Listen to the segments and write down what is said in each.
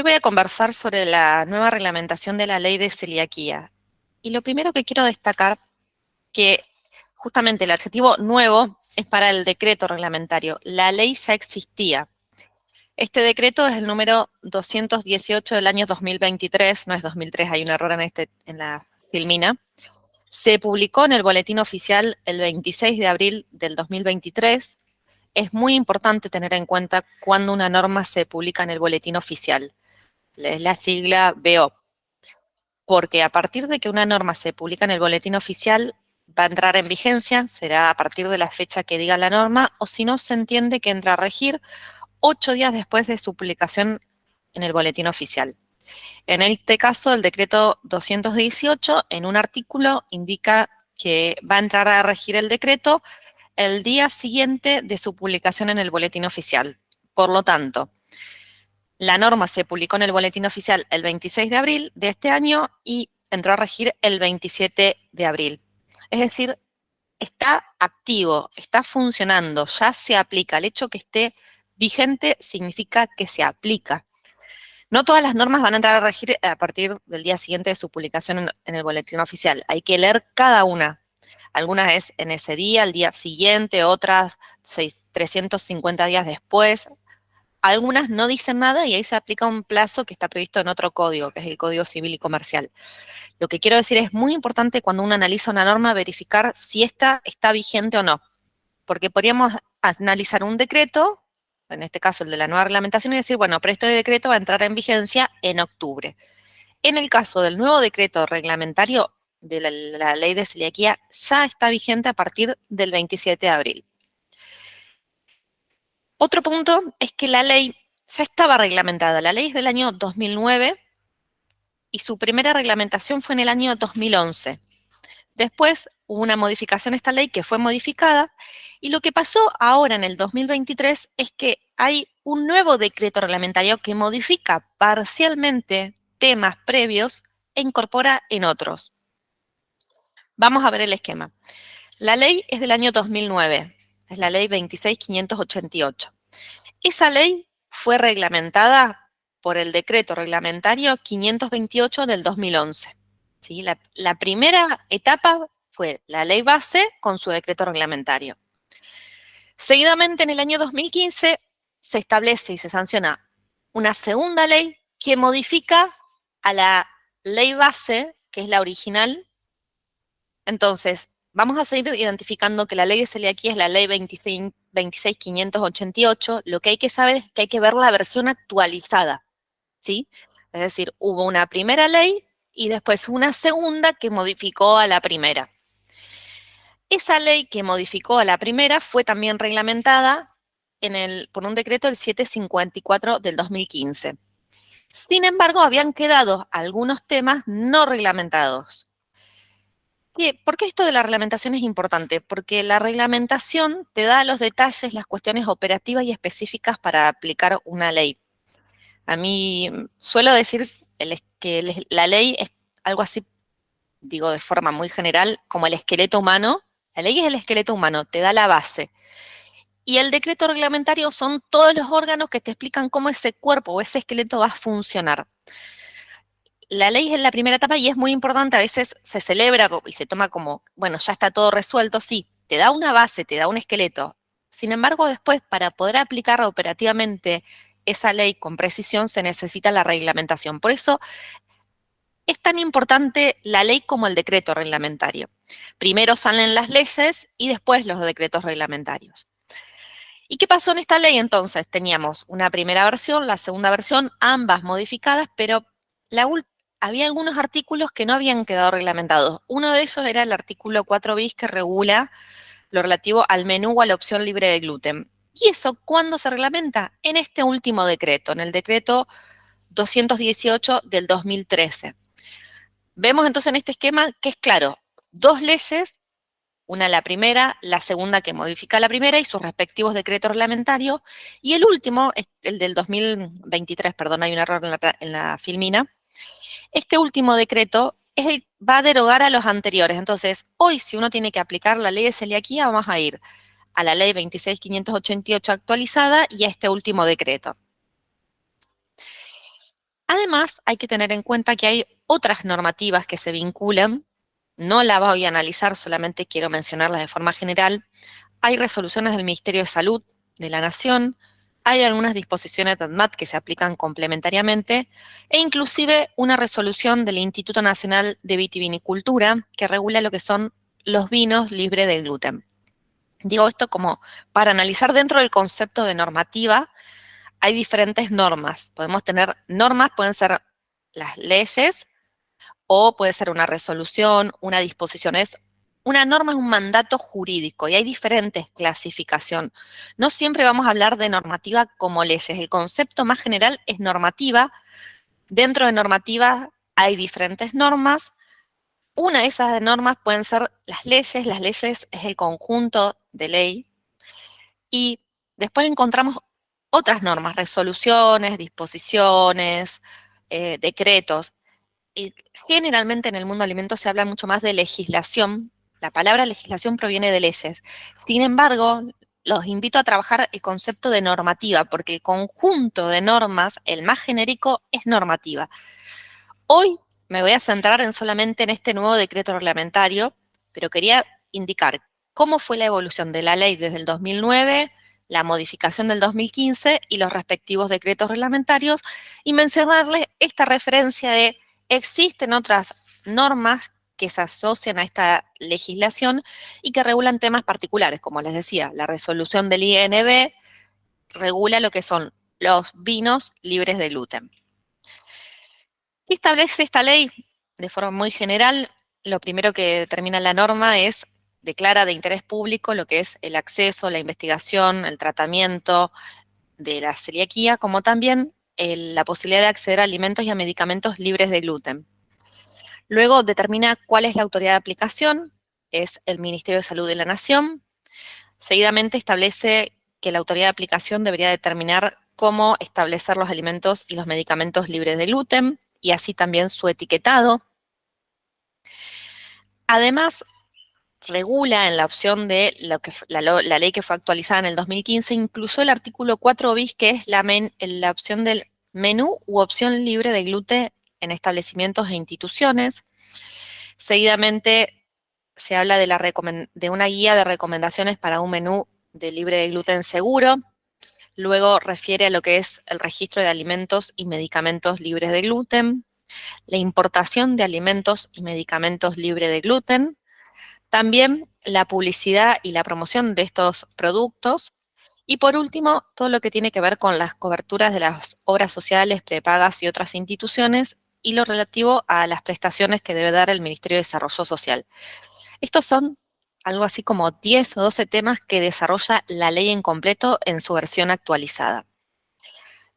voy a conversar sobre la nueva reglamentación de la ley de celiaquía. Y lo primero que quiero destacar, que justamente el adjetivo nuevo es para el decreto reglamentario. La ley ya existía. Este decreto es el número 218 del año 2023, no es 2003, hay un error en la filmina. Se publicó en el Boletín Oficial el 26 de abril del 2023. Es muy importante tener en cuenta cuando una norma se publica en el Boletín Oficial. Es la sigla BO, porque a partir de que una norma se publica en el Boletín Oficial, va a entrar en vigencia, será a partir de la fecha que diga la norma, o si no, se entiende que entra a regir 8 días después de su publicación en el Boletín Oficial. En este caso, el decreto 218, en un artículo, indica que va a entrar a regir el decreto el día siguiente de su publicación en el Boletín Oficial. Por lo tanto, la norma se publicó en el Boletín Oficial el 26 de abril de este año y entró a regir el 27 de abril. Es decir, está activo, está funcionando, ya se aplica. El hecho que esté vigente significa que se aplica. No todas las normas van a entrar a regir a partir del día siguiente de su publicación en el Boletín Oficial. Hay que leer cada una. Algunas es en ese día, el día siguiente, otras 350 días después. Algunas no dicen nada y ahí se aplica un plazo que está previsto en otro código, que es el Código Civil y Comercial. Lo que quiero decir es muy importante cuando uno analiza una norma verificar si esta está vigente o no, porque podríamos analizar un decreto, en este caso el de la nueva reglamentación, y decir, bueno, pero este decreto va a entrar en vigencia en octubre. En el caso del nuevo decreto reglamentario de la ley de celiaquía, ya está vigente a partir del 27 de abril. Otro punto es que la ley ya estaba reglamentada. La ley es del año 2009 y su primera reglamentación fue en el año 2011. Después hubo una modificación a esta ley que fue modificada y lo que pasó ahora en el 2023 es que hay un nuevo decreto reglamentario que modifica parcialmente temas previos e incorpora en otros. Vamos a ver el esquema. La ley es del año 2009, es la ley 26.588. Esa ley fue reglamentada por el decreto reglamentario 528 del 2011. ¿Sí? La primera etapa fue la ley base con su decreto reglamentario. Seguidamente, en el año 2015, se establece y se sanciona una segunda ley que modifica a la ley base, que es la original. Entonces, vamos a seguir identificando que la ley de celiaquía es la ley 26.588. Lo que hay que saber es que hay que ver la versión actualizada, ¿sí? Es decir, hubo una primera ley y después una segunda que modificó a la primera. Esa ley que modificó a la primera fue también reglamentada por un decreto del 754 del 2015. Sin embargo, habían quedado algunos temas no reglamentados. ¿Por qué esto de la reglamentación es importante? Porque la reglamentación te da los detalles, las cuestiones operativas y específicas para aplicar una ley. A mí suelo decir que la ley es algo así, digo de forma muy general, como el esqueleto humano. La ley es el esqueleto humano, te da la base. Y el decreto reglamentario son todos los órganos que te explican cómo ese cuerpo o ese esqueleto va a funcionar. La ley es en la primera etapa y es muy importante, a veces se celebra y se toma como, bueno, ya está todo resuelto, sí, te da una base, te da un esqueleto. Sin embargo, después, para poder aplicar operativamente esa ley con precisión, se necesita la reglamentación. Por eso es tan importante la ley como el decreto reglamentario. Primero salen las leyes y después los decretos reglamentarios. ¿Y qué pasó en esta ley entonces? Teníamos una primera versión, la segunda versión, ambas modificadas, pero había algunos artículos que no habían quedado reglamentados. Uno de ellos era el artículo 4 bis que regula lo relativo al menú o a la opción libre de gluten. ¿Y eso cuándo se reglamenta? En este último decreto, en el decreto 218 del 2013. Vemos entonces en este esquema que es claro, dos leyes, una la primera, la segunda que modifica la primera y sus respectivos decretos reglamentarios, y el último, el del 2023, perdón, hay un error en la filmina. Este último decreto va a derogar a los anteriores. Entonces, hoy si uno tiene que aplicar la ley de celiaquía, vamos a ir a la ley 26.588 actualizada y a este último decreto. Además, hay que tener en cuenta que hay otras normativas que se vinculan. No la voy a analizar, solamente quiero mencionarlas de forma general. Hay resoluciones del Ministerio de Salud de la Nación, hay algunas disposiciones de ADMAT que se aplican complementariamente, e inclusive una resolución del Instituto Nacional de Vitivinicultura que regula lo que son los vinos libres de gluten. Digo esto como para analizar dentro del concepto de normativa. Hay diferentes normas. Podemos tener normas, pueden ser las leyes o puede ser una resolución, una disposición. Una norma es un mandato jurídico y hay diferentes clasificaciones. No siempre vamos a hablar de normativa como leyes. El concepto más general es normativa. Dentro de normativa hay diferentes normas. Una de esas normas pueden ser las leyes. Las leyes es el conjunto de ley. Y después encontramos otras normas, resoluciones, disposiciones, decretos. Y generalmente en el mundo de alimentos se habla mucho más de legislación. La palabra legislación proviene de leyes. Sin embargo, los invito a trabajar el concepto de normativa, porque el conjunto de normas, el más genérico, es normativa. Hoy me voy a centrar solamente en este nuevo decreto reglamentario, pero quería indicar cómo fue la evolución de la ley desde el 2009, la modificación del 2015 y los respectivos decretos reglamentarios, y mencionarles esta referencia de existen otras normas que se asocian a esta legislación y que regulan temas particulares, como les decía, la resolución del INB regula lo que son los vinos libres de gluten. ¿Qué establece esta ley? De forma muy general, lo primero que determina la norma es, declara de interés público lo que es el acceso, la investigación, el tratamiento de la celiaquía, como también la posibilidad de acceder a alimentos y a medicamentos libres de gluten. Luego determina cuál es la autoridad de aplicación, es el Ministerio de Salud de la Nación. Seguidamente establece que la autoridad de aplicación debería determinar cómo establecer los alimentos y los medicamentos libres de gluten, y así también su etiquetado. Además, regula en la opción de la ley que fue actualizada en el 2015, incluyó el artículo 4 bis, que es la opción del menú u opción libre de gluten en establecimientos e instituciones. Seguidamente, se habla de una guía de recomendaciones para un menú de libre de gluten seguro. Luego refiere a lo que es el registro de alimentos y medicamentos libres de gluten, la importación de alimentos y medicamentos libres de gluten, también la publicidad y la promoción de estos productos, y por último, todo lo que tiene que ver con las coberturas de las obras sociales, prepagas y otras instituciones, y lo relativo a las prestaciones que debe dar el Ministerio de Desarrollo Social. Estos son algo así como 10 o 12 temas que desarrolla la ley en completo en su versión actualizada.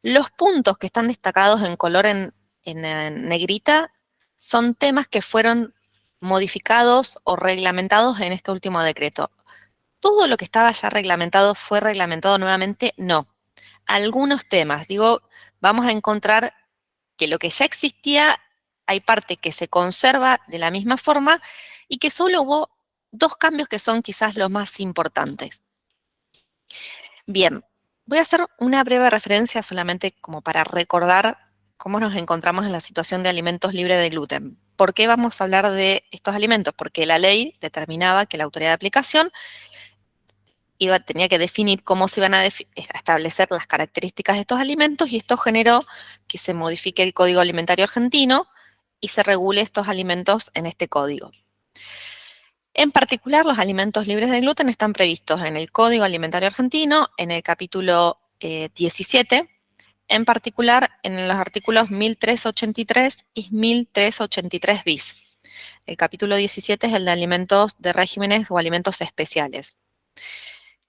Los puntos que están destacados en color en negrita son temas que fueron modificados o reglamentados en este último decreto. ¿Todo lo que estaba ya reglamentado fue reglamentado nuevamente? No. Algunos temas, vamos a encontrar que lo que ya existía, hay parte que se conserva de la misma forma y que solo hubo dos cambios que son quizás los más importantes. Bien, voy a hacer una breve referencia solamente como para recordar cómo nos encontramos en la situación de alimentos libres de gluten. ¿Por qué vamos a hablar de estos alimentos? Porque la ley determinaba que la autoridad de aplicación tenía que definir cómo se iban a establecer las características de estos alimentos, y esto generó que se modifique el Código Alimentario Argentino y se regule estos alimentos en este código. En particular, los alimentos libres de gluten están previstos en el Código Alimentario Argentino, en el capítulo 17, en particular en los artículos 1383 y 1383 bis. El capítulo 17 es el de alimentos de regímenes o alimentos especiales.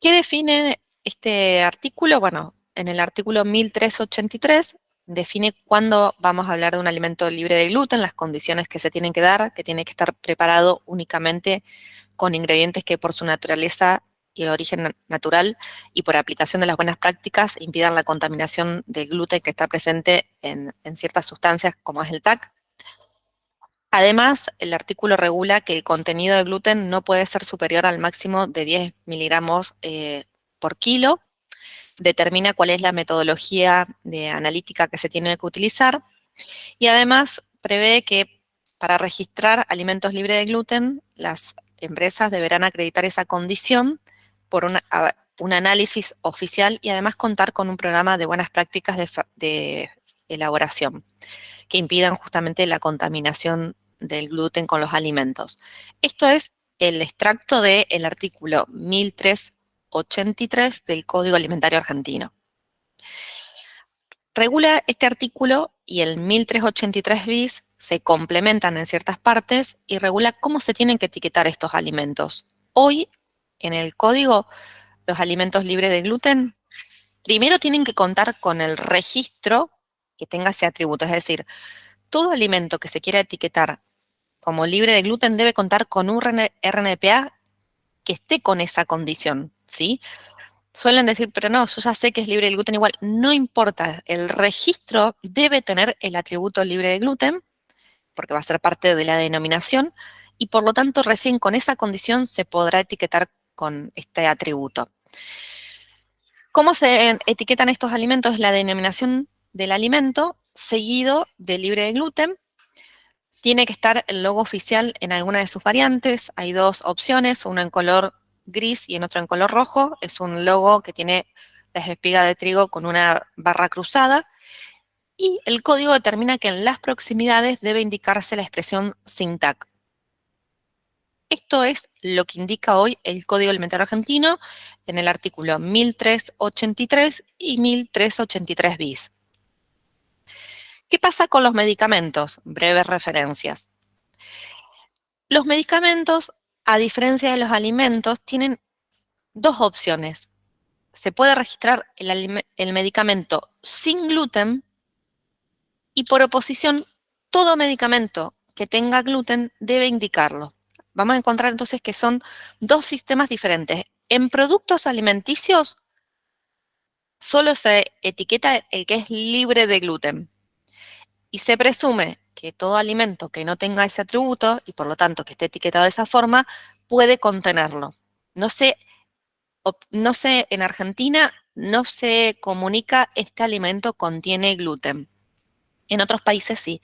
¿Qué define este artículo? Bueno, en el artículo 1383 define cuándo vamos a hablar de un alimento libre de gluten, las condiciones que se tienen que dar, que tiene que estar preparado únicamente con ingredientes que por su naturaleza y el origen natural y por aplicación de las buenas prácticas impidan la contaminación del gluten que está presente en ciertas sustancias como es el TAC. Además, el artículo regula que el contenido de gluten no puede ser superior al máximo de 10 miligramos por kilo. Determina cuál es la metodología analítica que se tiene que utilizar. Y además prevé que para registrar alimentos libres de gluten, las empresas deberán acreditar esa condición por un análisis oficial y además contar con un programa de buenas prácticas de elaboración que impidan justamente la contaminación del gluten con los alimentos. Esto es el extracto del artículo 1383 del Código Alimentario Argentino. Regula este artículo y el 1383 bis se complementan en ciertas partes y regula cómo se tienen que etiquetar estos alimentos. Hoy, en el código, los alimentos libres de gluten, primero tienen que contar con el registro que tenga ese atributo, es decir, todo alimento que se quiera etiquetar como libre de gluten debe contar con un RNPA que esté con esa condición, ¿sí? Suelen decir, pero no, yo ya sé que es libre de gluten igual. No importa, el registro debe tener el atributo libre de gluten, porque va a ser parte de la denominación, y por lo tanto recién con esa condición se podrá etiquetar con este atributo. ¿Cómo se etiquetan estos alimentos? La denominación del alimento seguido de libre de gluten. Tiene que estar el logo oficial en alguna de sus variantes. Hay dos opciones, uno en color gris y en otro en color rojo. Es un logo que tiene las espigas de trigo con una barra cruzada. Y el código determina que en las proximidades debe indicarse la expresión sin TAC. Esto es lo que indica hoy el Código Alimentario Argentino en el artículo 1383 y 1383 bis. ¿Qué pasa con los medicamentos? Breves referencias. Los medicamentos, a diferencia de los alimentos, tienen dos opciones. Se puede registrar el medicamento sin gluten y por oposición, todo medicamento que tenga gluten debe indicarlo. Vamos a encontrar entonces que son dos sistemas diferentes. En productos alimenticios solo se etiqueta el que es libre de gluten y se presume que todo alimento que no tenga ese atributo y por lo tanto que esté etiquetado de esa forma puede contenerlo. No sé, en Argentina no se comunica este alimento contiene gluten. En otros países sí.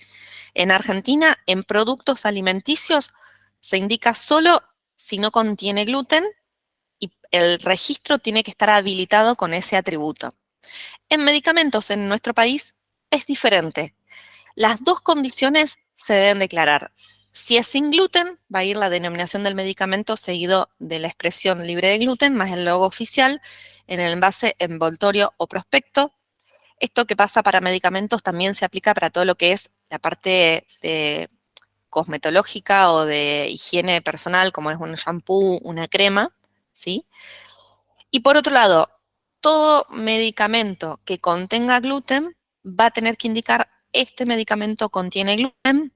En Argentina, en productos alimenticios, se indica solo si no contiene gluten y el registro tiene que estar habilitado con ese atributo. En medicamentos en nuestro país es diferente. Las dos condiciones se deben declarar. Si es sin gluten, va a ir la denominación del medicamento seguido de la expresión libre de gluten, más el logo oficial en el envase, envoltorio o prospecto. Esto que pasa para medicamentos también se aplica para todo lo que es la parte de cosmetológica o de higiene personal, como es un shampoo, una crema, ¿sí? Y por otro lado, todo medicamento que contenga gluten va a tener que indicar este medicamento contiene gluten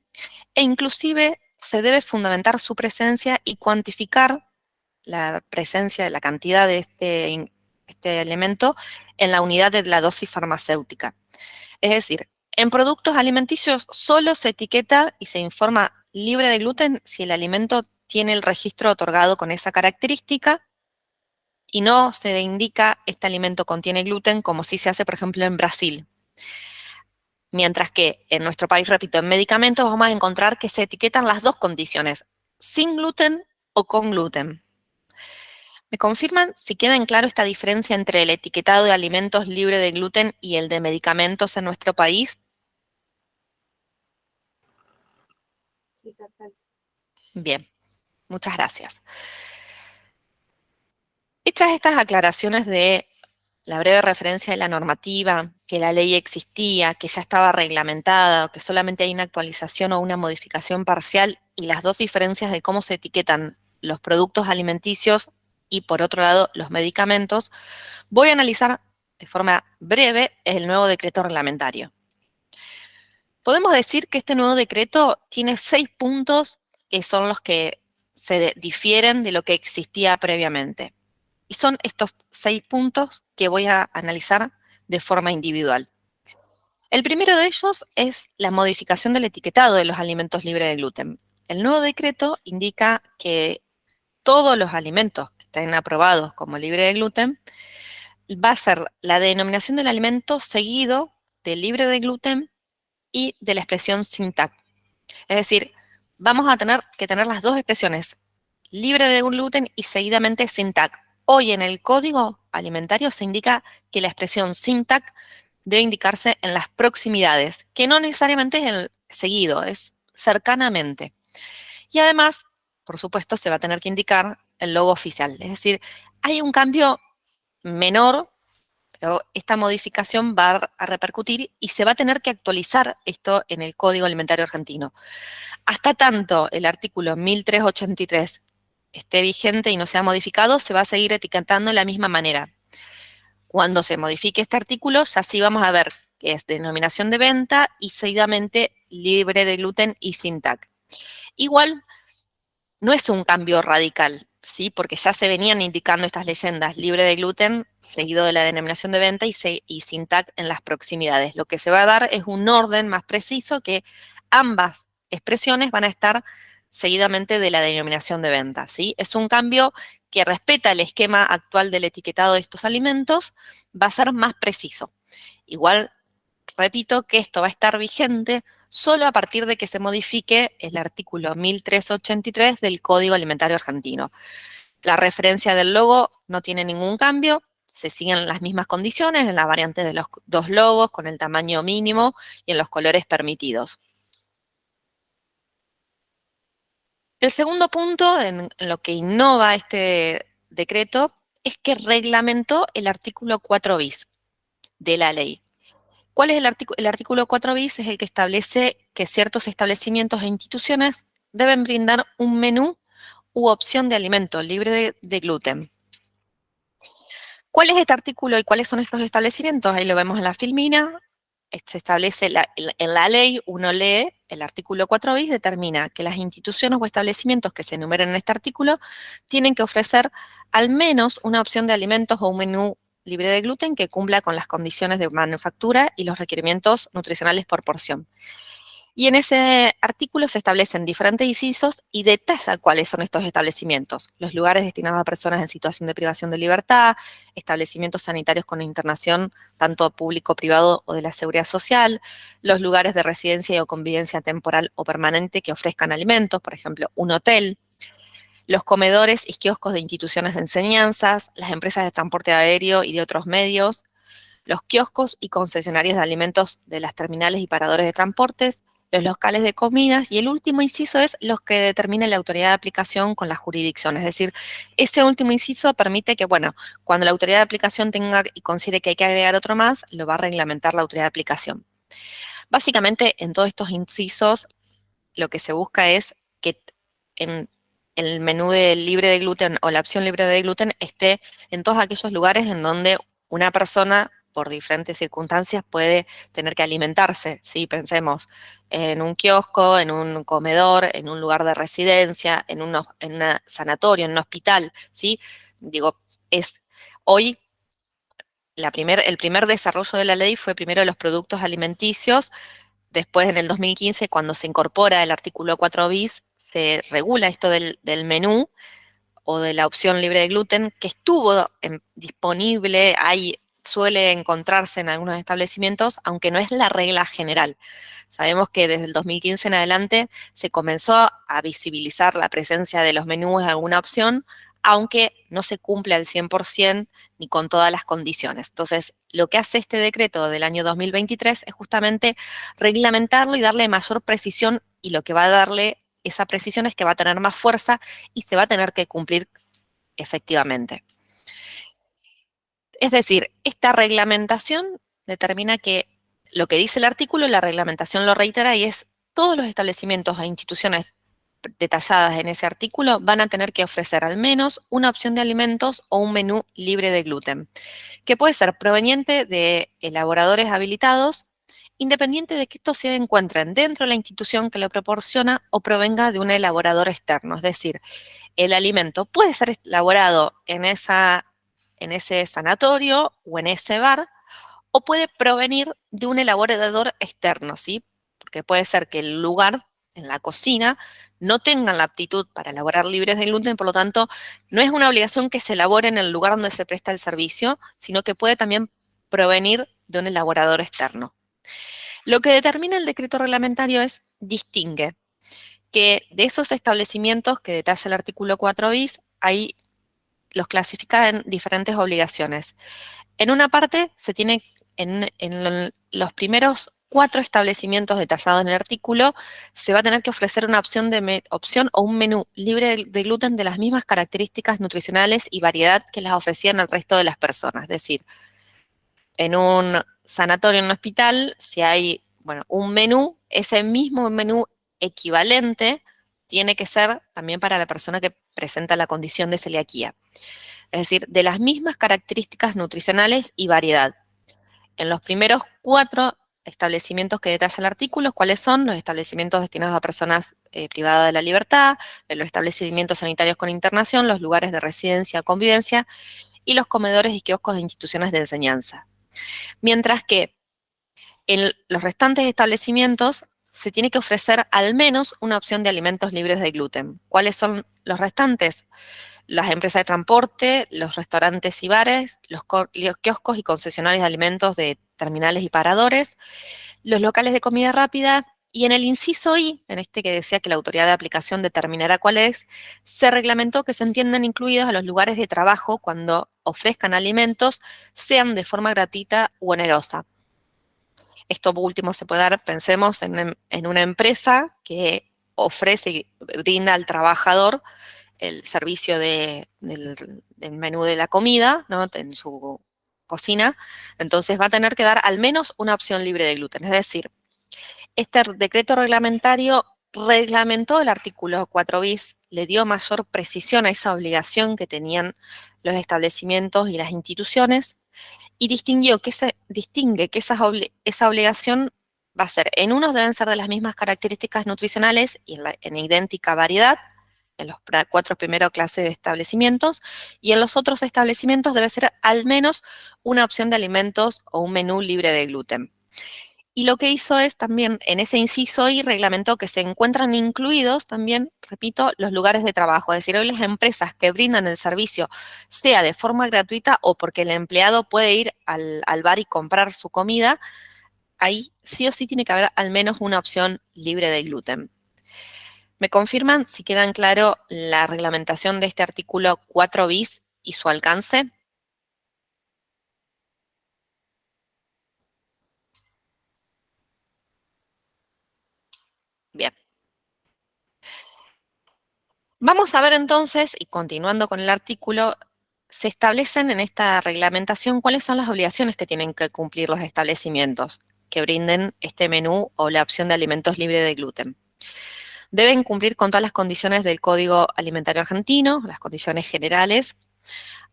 e inclusive se debe fundamentar su presencia y cuantificar la presencia de la cantidad de este elemento en la unidad de la dosis farmacéutica. Es decir, en productos alimenticios solo se etiqueta y se informa libre de gluten si el alimento tiene el registro otorgado con esa característica y no se indica este alimento contiene gluten como sí se hace, por ejemplo, en Brasil. Mientras que en nuestro país, repito, en medicamentos vamos a encontrar que se etiquetan las dos condiciones, sin gluten o con gluten. ¿Me confirman si queda en claro esta diferencia entre el etiquetado de alimentos libre de gluten y el de medicamentos en nuestro país? Sí, perfecto. Bien, muchas gracias. Hechas estas aclaraciones de la breve referencia de la normativa, que la ley existía, que ya estaba reglamentada, o que solamente hay una actualización o una modificación parcial, y las dos diferencias de cómo se etiquetan los productos alimenticios y, por otro lado, los medicamentos, voy a analizar de forma breve el nuevo decreto reglamentario. Podemos decir que este nuevo decreto tiene 6 puntos que son los que se difieren de lo que existía previamente. Y son estos 6 puntos que voy a analizar de forma individual. El primero de ellos es la modificación del etiquetado de los alimentos libres de gluten. El nuevo decreto indica que todos los alimentos que estén aprobados como libre de gluten va a ser la denominación del alimento seguido de libre de gluten y de la expresión sin TAC. Es decir, vamos a tener que tener las dos expresiones, libre de gluten y seguidamente sin TAC. Hoy en el código alimentario se indica que la expresión sin TAC debe indicarse en las proximidades, que no necesariamente es el seguido, es cercanamente. Y además, por supuesto, se va a tener que indicar el logo oficial. Es decir, hay un cambio menor, pero esta modificación va a repercutir y se va a tener que actualizar esto en el Código Alimentario Argentino. Hasta tanto el artículo 1383 esté vigente y no sea modificado, se va a seguir etiquetando de la misma manera. Cuando se modifique este artículo, ya sí vamos a ver que es denominación de venta y seguidamente libre de gluten y sin TAC. Igual, no es un cambio radical, ¿sí? Porque ya se venían indicando estas leyendas, libre de gluten, seguido de la denominación de venta y sin TAC en las proximidades. Lo que se va a dar es un orden más preciso que ambas expresiones van a estar seguidamente de la denominación de venta, ¿sí? Es un cambio que respeta el esquema actual del etiquetado de estos alimentos, va a ser más preciso. Igual, repito que esto va a estar vigente solo a partir de que se modifique el artículo 1383 del Código Alimentario Argentino. La referencia del logo no tiene ningún cambio, se siguen las mismas condiciones en la variante de los dos logos con el tamaño mínimo y en los colores permitidos. El segundo punto en lo que innova este decreto es que reglamentó el artículo 4 bis de la ley. ¿Cuál es el artículo? El artículo 4 bis es el que establece que ciertos establecimientos e instituciones deben brindar un menú u opción de alimento libre de gluten. ¿Cuál es este artículo y cuáles son estos establecimientos? Ahí lo vemos en la filmina. Se establece en la ley, uno lee el artículo 4 bis, determina que las instituciones o establecimientos que se enumeren en este artículo tienen que ofrecer al menos una opción de alimentos o un menú libre de gluten que cumpla con las condiciones de manufactura y los requerimientos nutricionales por porción. Y en ese artículo se establecen diferentes incisos y detalla cuáles son estos establecimientos. Los lugares destinados a personas en situación de privación de libertad, establecimientos sanitarios con internación tanto público-privado o de la seguridad social, los lugares de residencia o convivencia temporal o permanente que ofrezcan alimentos, por ejemplo, un hotel, los comedores y kioscos de instituciones de enseñanzas, las empresas de transporte aéreo y de otros medios, los kioscos y concesionarios de alimentos de las terminales y paradores de transportes, los locales de comidas y el último inciso es los que determine la autoridad de aplicación con la jurisdicción. Es decir, ese último inciso permite que, bueno, cuando la autoridad de aplicación tenga y considere que hay que agregar otro más, lo va a reglamentar la autoridad de aplicación. Básicamente, en todos estos incisos, lo que se busca es que en el menú de libre de gluten o la opción libre de gluten esté en todos aquellos lugares en donde una persona por diferentes circunstancias puede tener que alimentarse, ¿sí? Pensemos en un kiosco, en un comedor, en un lugar de residencia, en un sanatorio, en un hospital, ¿sí? Digo, hoy el primer desarrollo de la ley fue primero los productos alimenticios. Después, en el 2015, cuando se incorpora el artículo 4 bis, se regula esto del menú o de la opción libre de gluten, que estuvo disponible, suele encontrarse en algunos establecimientos, aunque no es la regla general. Sabemos que desde el 2015 en adelante se comenzó a visibilizar la presencia de los menús en alguna opción, aunque no se cumple al 100% ni con todas las condiciones. Entonces, lo que hace este decreto del año 2023 es justamente reglamentarlo y darle mayor precisión, y lo que va a darle esa precisión es que va a tener más fuerza y se va a tener que cumplir efectivamente. Es decir, esta reglamentación determina que lo que dice el artículo, la reglamentación lo reitera y es todos los establecimientos e instituciones detalladas en ese artículo van a tener que ofrecer al menos una opción de alimentos o un menú libre de gluten, que puede ser proveniente de elaboradores habilitados, independiente de que estos se encuentren dentro de la institución que lo proporciona o provenga de un elaborador externo. Es decir, el alimento puede ser elaborado en ese sanatorio o en ese bar, o puede provenir de un elaborador externo, ¿sí? Porque puede ser que el lugar, en la cocina, no tengan la aptitud para elaborar libres de gluten, por lo tanto, no es una obligación que se elabore en el lugar donde se presta el servicio, sino que puede también provenir de un elaborador externo. Lo que determina el decreto reglamentario es distingue que de esos establecimientos que detalla el artículo 4 bis, ahí los clasifica en diferentes obligaciones. En una parte se tiene, en los primeros 4 establecimientos detallados en el artículo, se va a tener que ofrecer una opción o un menú libre de gluten de las mismas características nutricionales y variedad que las ofrecían al resto de las personas. Es decir, en un sanatorio, en un hospital, si hay, bueno, un menú, ese mismo menú equivalente tiene que ser también para la persona que presenta la condición de celiaquía. Es decir, de las mismas características nutricionales y variedad. En los primeros 4 establecimientos que detalla el artículo, ¿cuáles son? Los establecimientos destinados a personas privadas de la libertad, los establecimientos sanitarios con internación, los lugares de residencia, convivencia y los comedores y kioscos de instituciones de enseñanza. Mientras que en los restantes establecimientos se tiene que ofrecer al menos una opción de alimentos libres de gluten. ¿Cuáles son los restantes? Las empresas de transporte, los restaurantes y bares, los kioscos y concesionarios de alimentos de terminales y paradores, los locales de comida rápida, y en el inciso I, en este que decía que la autoridad de aplicación determinará cuál es, se reglamentó que se entiendan incluidos a los lugares de trabajo cuando ofrezcan alimentos, sean de forma gratuita u onerosa. Esto último se puede dar, pensemos en una empresa que ofrece y brinda al trabajador el servicio del menú de la comida, ¿no? En su cocina, entonces va a tener que dar al menos una opción libre de gluten. Es decir, este decreto reglamentario reglamentó el artículo 4 bis, le dio mayor precisión a esa obligación que tenían los establecimientos y las instituciones, y distingue que esa obligación va a ser, en unos deben ser de las mismas características nutricionales y en idéntica variedad, en los 4 primeros clases de establecimientos, y en los otros establecimientos debe ser al menos una opción de alimentos o un menú libre de gluten. Y lo que hizo es también, en ese inciso y reglamentó que se encuentran incluidos también, repito, los lugares de trabajo. Es decir, hoy las empresas que brindan el servicio, sea de forma gratuita o porque el empleado puede ir al bar y comprar su comida, ahí sí o sí tiene que haber al menos una opción libre de gluten. ¿Me confirman si queda en claro la reglamentación de este artículo 4 bis y su alcance? Bien. Vamos a ver entonces, y continuando con el artículo, se establecen en esta reglamentación cuáles son las obligaciones que tienen que cumplir los establecimientos que brinden este menú o la opción de alimentos libre de gluten. Deben cumplir con todas las condiciones del Código Alimentario Argentino, las condiciones generales,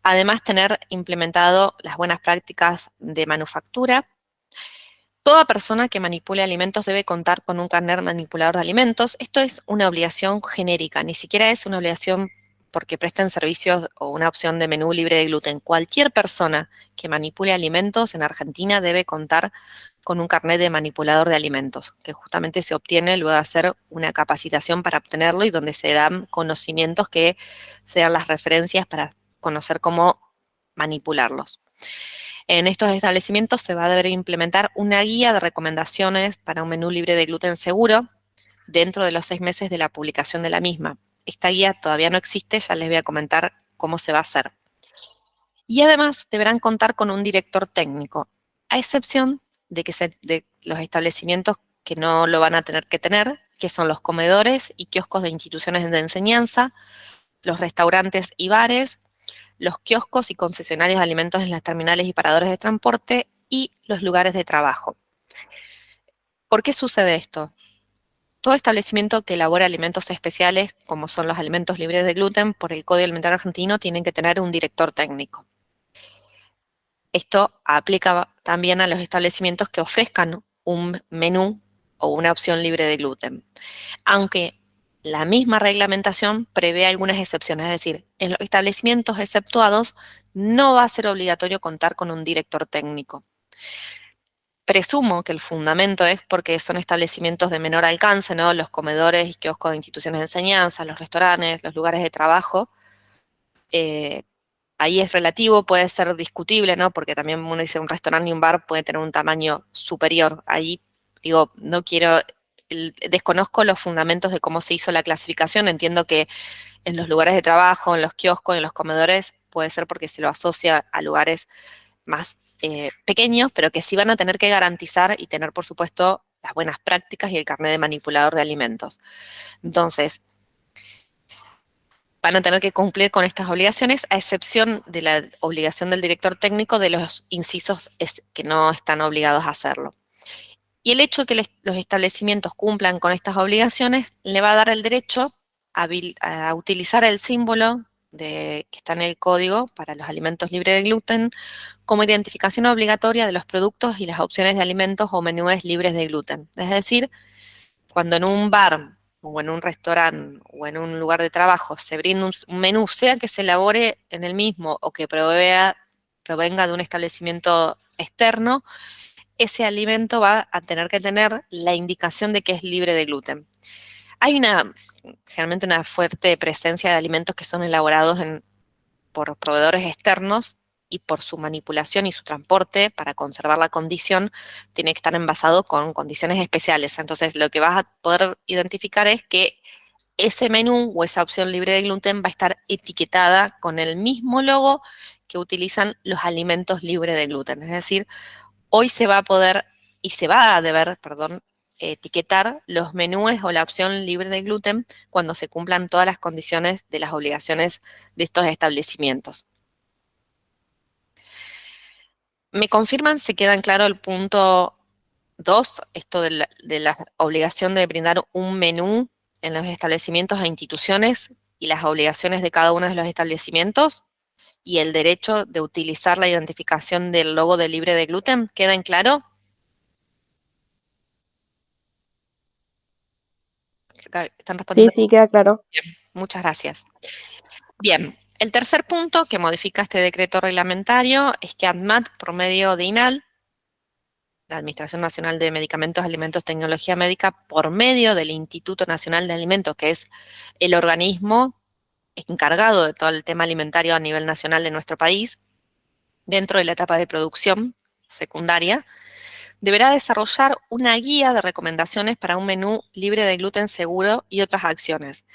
además tener implementado las buenas prácticas de manufactura. Toda persona que manipule alimentos debe contar con un carnet manipulador de alimentos. Esto es una obligación genérica, ni siquiera es una obligación porque presten servicios o una opción de menú libre de gluten. Cualquier persona que manipule alimentos en Argentina debe contar con un carnet de manipulador de alimentos, que justamente se obtiene luego de hacer una capacitación para obtenerlo y donde se dan conocimientos que sean las referencias para conocer cómo manipularlos. En estos establecimientos se va a deber implementar una guía de recomendaciones para un menú libre de gluten seguro dentro de los 6 meses de la publicación de la misma. Esta guía todavía no existe, ya les voy a comentar cómo se va a hacer. Y además deberán contar con un director técnico, a excepción de los establecimientos que no lo van a tener que tener, que son los comedores y kioscos de instituciones de enseñanza, los restaurantes y bares, los kioscos y concesionarios de alimentos en las terminales y paradores de transporte y los lugares de trabajo. ¿Por qué sucede esto? Todo establecimiento que elabora alimentos especiales, como son los alimentos libres de gluten, por el Código Alimentario Argentino, tienen que tener un director técnico. Esto aplica también a los establecimientos que ofrezcan un menú o una opción libre de gluten. Aunque la misma reglamentación prevé algunas excepciones, es decir, en los establecimientos exceptuados no va a ser obligatorio contar con un director técnico. Presumo que el fundamento es porque son establecimientos de menor alcance, ¿no? Los comedores y kioscos de instituciones de enseñanza, los restaurantes, los lugares de trabajo. Ahí es relativo, puede ser discutible, ¿no? Porque también uno dice un restaurante y un bar puede tener un tamaño superior. Ahí digo, no quiero, desconozco los fundamentos de cómo se hizo la clasificación, entiendo que en los lugares de trabajo, en los kioscos, en los comedores, puede ser porque se lo asocia a lugares más pequeños, pero que sí van a tener que garantizar y tener, por supuesto, las buenas prácticas y el carnet de manipulador de alimentos. Entonces, van a tener que cumplir con estas obligaciones, a excepción de la obligación del director técnico de los incisos que no están obligados a hacerlo. Y el hecho de que los establecimientos cumplan con estas obligaciones le va a dar el derecho a utilizar el símbolo que está en el código para los alimentos libres de gluten como identificación obligatoria de los productos y las opciones de alimentos o menúes libres de gluten. Es decir, cuando en un bar o en un restaurante o en un lugar de trabajo se brinda un menú, sea que se elabore en el mismo o que provenga de un establecimiento externo, ese alimento va a tener que tener la indicación de que es libre de gluten. Hay generalmente una fuerte presencia de alimentos que son elaborados por proveedores externos y por su manipulación y su transporte para conservar la condición, tiene que estar envasado con condiciones especiales. Entonces, lo que vas a poder identificar es que ese menú o esa opción libre de gluten va a estar etiquetada con el mismo logo que utilizan los alimentos libres de gluten. Es decir, hoy se va a poder y se va a deber, perdón, etiquetar los menúes o la opción libre de gluten cuando se cumplan todas las condiciones de las obligaciones de estos establecimientos. ¿Me confirman si queda en claro el punto 2, esto de la obligación de brindar un menú en los establecimientos e instituciones y las obligaciones de cada uno de los establecimientos y el derecho de utilizar la identificación del logo de libre de gluten? ¿Queda en claro? ¿Están Sí, respondiendo? sí, queda claro. Bien, muchas gracias. Bien, el tercer punto que modifica este decreto reglamentario es que ANMAT, por medio de INAL, la Administración Nacional de Medicamentos, Alimentos, Tecnología Médica, por medio del Instituto Nacional de Alimentos, que es el organismo encargado de todo el tema alimentario a nivel nacional de nuestro país, dentro de la etapa de producción secundaria, deberá desarrollar una guía de recomendaciones para un menú libre de gluten seguro y otras acciones.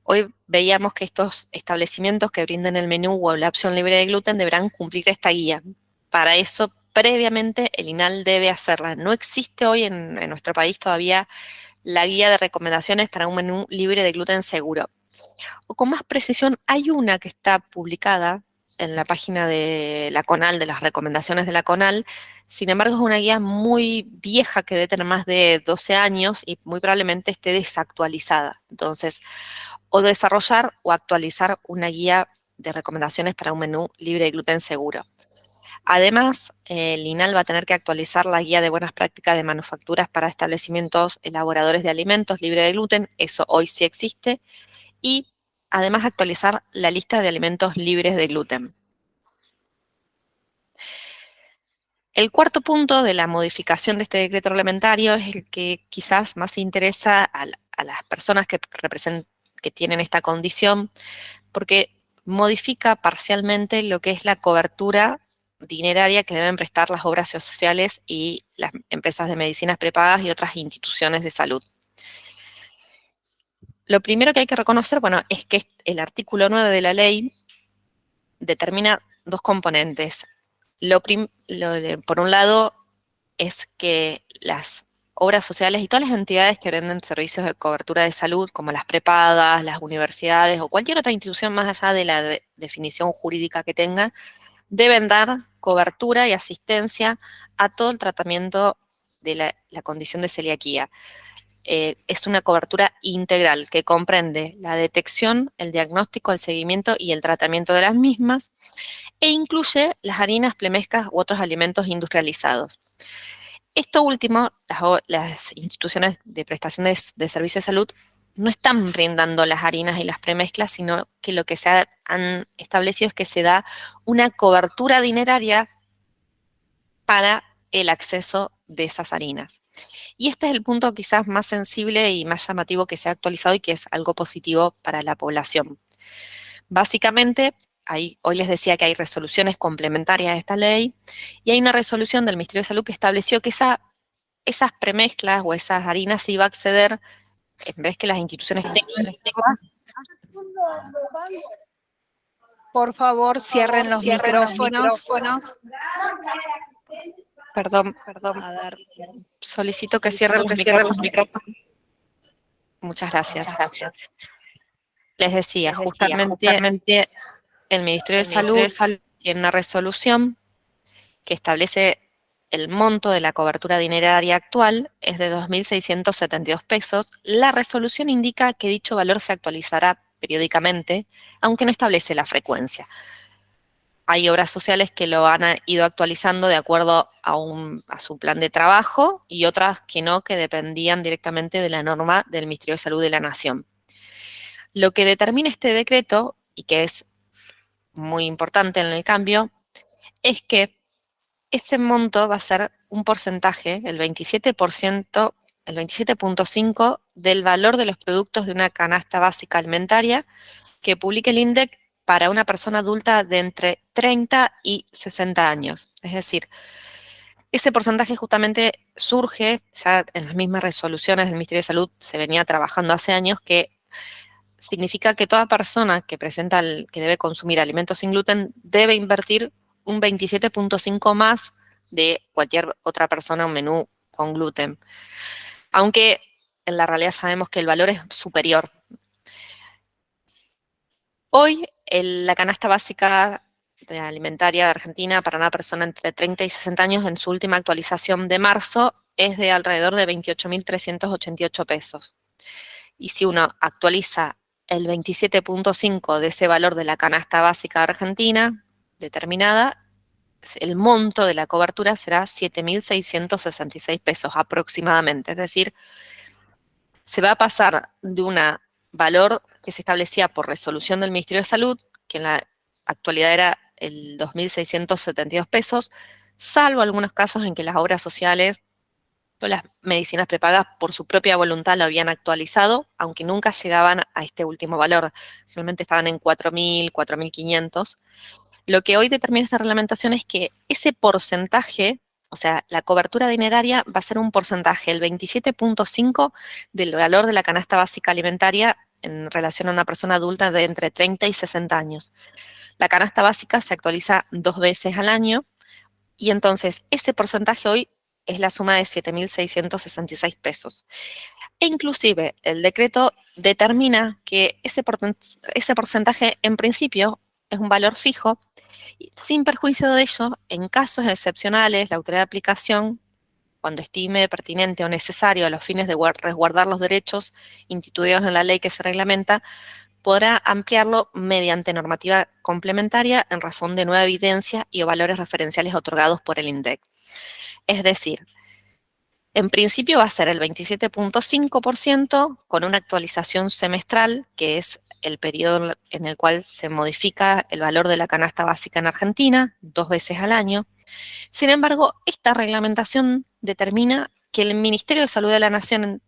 Hoy veíamos que estos establecimientos que brinden el menú o la opción libre de gluten deberán cumplir esta guía. Para eso, previamente, el INAL debe hacerla. No existe hoy en nuestro país todavía la guía de recomendaciones para un menú libre de gluten seguro. O con más precisión, hay una que está publicada en la página de la CONAL, de las recomendaciones de la CONAL. Sin embargo, es una guía muy vieja que debe tener más de 12 años y muy probablemente esté desactualizada. Entonces, o desarrollar o actualizar una guía de recomendaciones para un menú libre de gluten seguro. Además, el INAL va a tener que actualizar la guía de buenas prácticas de manufacturas para establecimientos elaboradores de alimentos libre de gluten, eso hoy sí existe, y además actualizar la lista de alimentos libres de gluten. El cuarto punto de la modificación de este decreto reglamentario es el que quizás más interesa a las personas que tienen esta condición, porque modifica parcialmente lo que es la cobertura dineraria que deben prestar las obras sociales y las empresas de medicinas prepagas y otras instituciones de salud. Lo primero que hay que reconocer, bueno, es que el artículo 9 de la ley determina dos componentes. Por un lado, es que las obras sociales y todas las entidades que venden servicios de cobertura de salud, como las prepagas, las universidades o cualquier otra institución más allá de la definición jurídica que tenga, deben dar cobertura y asistencia a todo el tratamiento de la condición de celiaquía. Es una cobertura integral que comprende la detección, el diagnóstico, el seguimiento y el tratamiento de las mismas e incluye las harinas, plemescas u otros alimentos industrializados. Esto último, las instituciones de prestación de servicios de salud no están brindando las harinas y las premezclas, sino que lo que han establecido es que se da una cobertura dineraria para el acceso de esas harinas. Y este es el punto quizás más sensible y más llamativo que se ha actualizado y que es algo positivo para la población. Básicamente, hoy les decía que hay resoluciones complementarias a esta ley y hay una resolución del Ministerio de Salud que estableció que esas premezclas o esas harinas se iba a acceder, en vez que las instituciones técnicas. Por favor, cierren los micrófonos. Perdón, A ver, solicito que cierren los micrófonos. Muchas gracias. Les decía, justamente el Ministerio de Salud tiene una resolución que establece el monto de la cobertura dineraria actual es de 2.672 pesos. La resolución indica que dicho valor se actualizará periódicamente, aunque no establece la frecuencia. Hay obras sociales que lo han ido actualizando de acuerdo a su plan de trabajo y otras que no, que dependían directamente de la norma del Ministerio de Salud de la Nación. Lo que determina este decreto, y que es muy importante en el cambio, es que ese monto va a ser un porcentaje, el 27%, el 27.5% del valor de los productos de una canasta básica alimentaria que publique el INDEC para una persona adulta de entre 30 y 60 años. Es decir, ese porcentaje justamente surge, ya en las mismas resoluciones del Ministerio de Salud se venía trabajando hace años, que significa que toda persona que que debe consumir alimentos sin gluten debe invertir un 27.5 más de cualquier otra persona un menú con gluten. Aunque en la realidad sabemos que el valor es superior. Hoy la canasta básica alimentaria de Argentina para una persona entre 30 y 60 años en su última actualización de marzo es de alrededor de 28.388 pesos. Y si uno actualiza el 27.5 de ese valor de la canasta básica argentina determinada, el monto de la cobertura será 7.666 pesos aproximadamente. Es decir, se va a pasar de un valor que se establecía por resolución del Ministerio de Salud, que en la actualidad era el 2.672 pesos, salvo algunos casos en que las obras sociales o las medicinas prepagas por su propia voluntad lo habían actualizado, aunque nunca llegaban a este último valor. Realmente estaban en 4.000, 4.500. Lo que hoy determina esta reglamentación es que ese porcentaje, o sea, la cobertura dineraria va a ser un porcentaje, el 27.5 del valor de la canasta básica alimentaria en relación a una persona adulta de entre 30 y 60 años. La canasta básica se actualiza 2 veces al año y entonces ese porcentaje hoy es la suma de 7.666 pesos. E inclusive el decreto determina que ese porcentaje en principio es un valor fijo, sin perjuicio de ello, en casos excepcionales, la autoridad de aplicación, cuando estime pertinente o necesario a los fines de resguardar los derechos instituidos en la ley que se reglamenta, podrá ampliarlo mediante normativa complementaria en razón de nueva evidencia y o valores referenciales otorgados por el INDEC. Es decir, en principio va a ser el 27.5% con una actualización semestral, que es el periodo en el cual se modifica el valor de la canasta básica en Argentina, 2 veces al año. Sin embargo, esta reglamentación determina que el Ministerio de Salud de la Nación,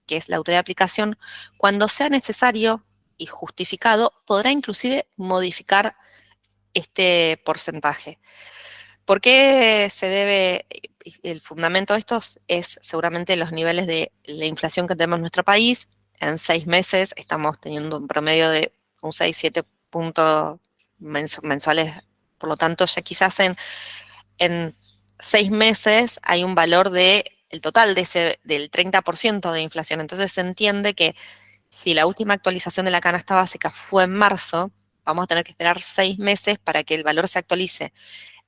que es la autoridad de aplicación, cuando sea necesario y justificado, podrá inclusive modificar este porcentaje. ¿Por qué se debe? El fundamento de estos es seguramente los niveles de la inflación que tenemos en nuestro país. En 6 meses estamos teniendo un promedio de un 6-7 puntos mensuales. Por lo tanto, ya quizás en 6 meses hay un valor el total del 30% de inflación. Entonces se entiende que si la última actualización de la canasta básica fue en marzo, vamos a tener que esperar 6 meses para que el valor se actualice.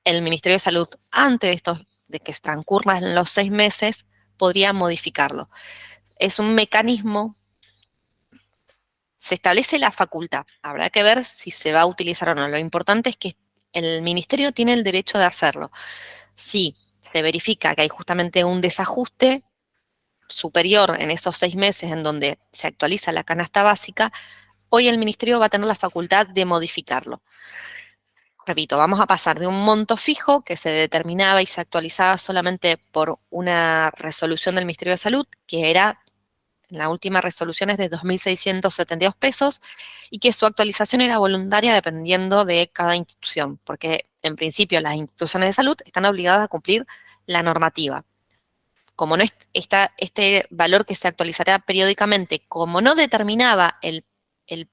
El Ministerio de Salud, antes de que transcurran los 6 meses, podría modificarlo. Es un mecanismo, se establece la facultad, habrá que ver si se va a utilizar o no. Lo importante es que el Ministerio tiene el derecho de hacerlo. Si se verifica que hay justamente un desajuste superior en esos 6 meses en donde se actualiza la canasta básica, hoy el Ministerio va a tener la facultad de modificarlo. Repito, vamos a pasar de un monto fijo que se determinaba y se actualizaba solamente por una resolución del Ministerio de Salud, que era, en la última resolución es de 2.672 pesos, y que su actualización era voluntaria dependiendo de cada institución, porque en principio las instituciones de salud están obligadas a cumplir la normativa. como no está este valor que se actualizará periódicamente, como no determinaba el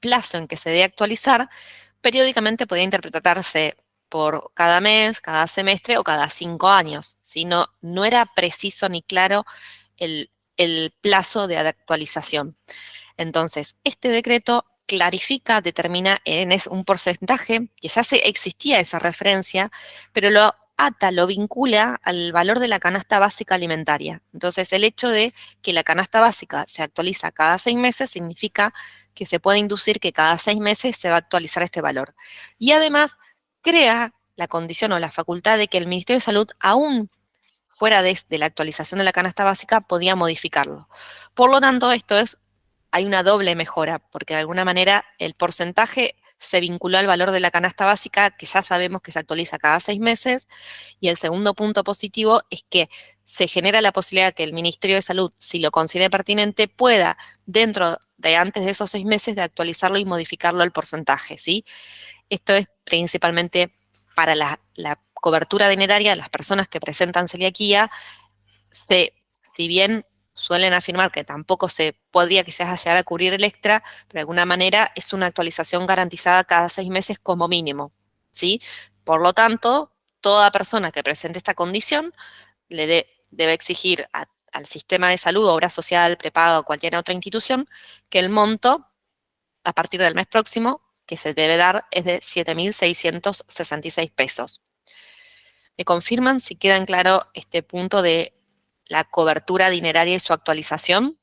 plazo en que se debe actualizar, periódicamente podía interpretarse por cada mes, cada semestre o cada 5 años, ¿sí? No era preciso ni claro el plazo de actualización. Entonces, este decreto clarifica, determina es un porcentaje, que ya existía esa referencia, pero lo ata, lo vincula al valor de la canasta básica alimentaria. Entonces, el hecho de que la canasta básica se actualiza cada 6 meses significa que se puede inducir que cada 6 meses se va a actualizar este valor. Y además, crea la condición o la facultad de que el Ministerio de Salud, aún fuera de la actualización de la canasta básica, podía modificarlo. Por lo tanto, hay una doble mejora, porque de alguna manera el porcentaje se vinculó al valor de la canasta básica, que ya sabemos que se actualiza cada 6 meses, y el segundo punto positivo es que se genera la posibilidad que el Ministerio de Salud, si lo considere pertinente, pueda, dentro de antes de esos 6 meses, de actualizarlo y modificarlo el porcentaje, ¿sí? Esto es principalmente para la cobertura dineraria de las personas que presentan celiaquía. Si bien suelen afirmar que tampoco se podría quizás llegar a cubrir el extra, pero de alguna manera es una actualización garantizada cada 6 meses como mínimo, ¿sí? Por lo tanto, toda persona que presente esta condición debe exigir al sistema de salud, obra social, prepago o cualquier otra institución, que el monto, a partir del mes próximo, que se debe dar es de 7.666 pesos. ¿Me confirman si queda en claro este punto de la cobertura dineraria y su actualización?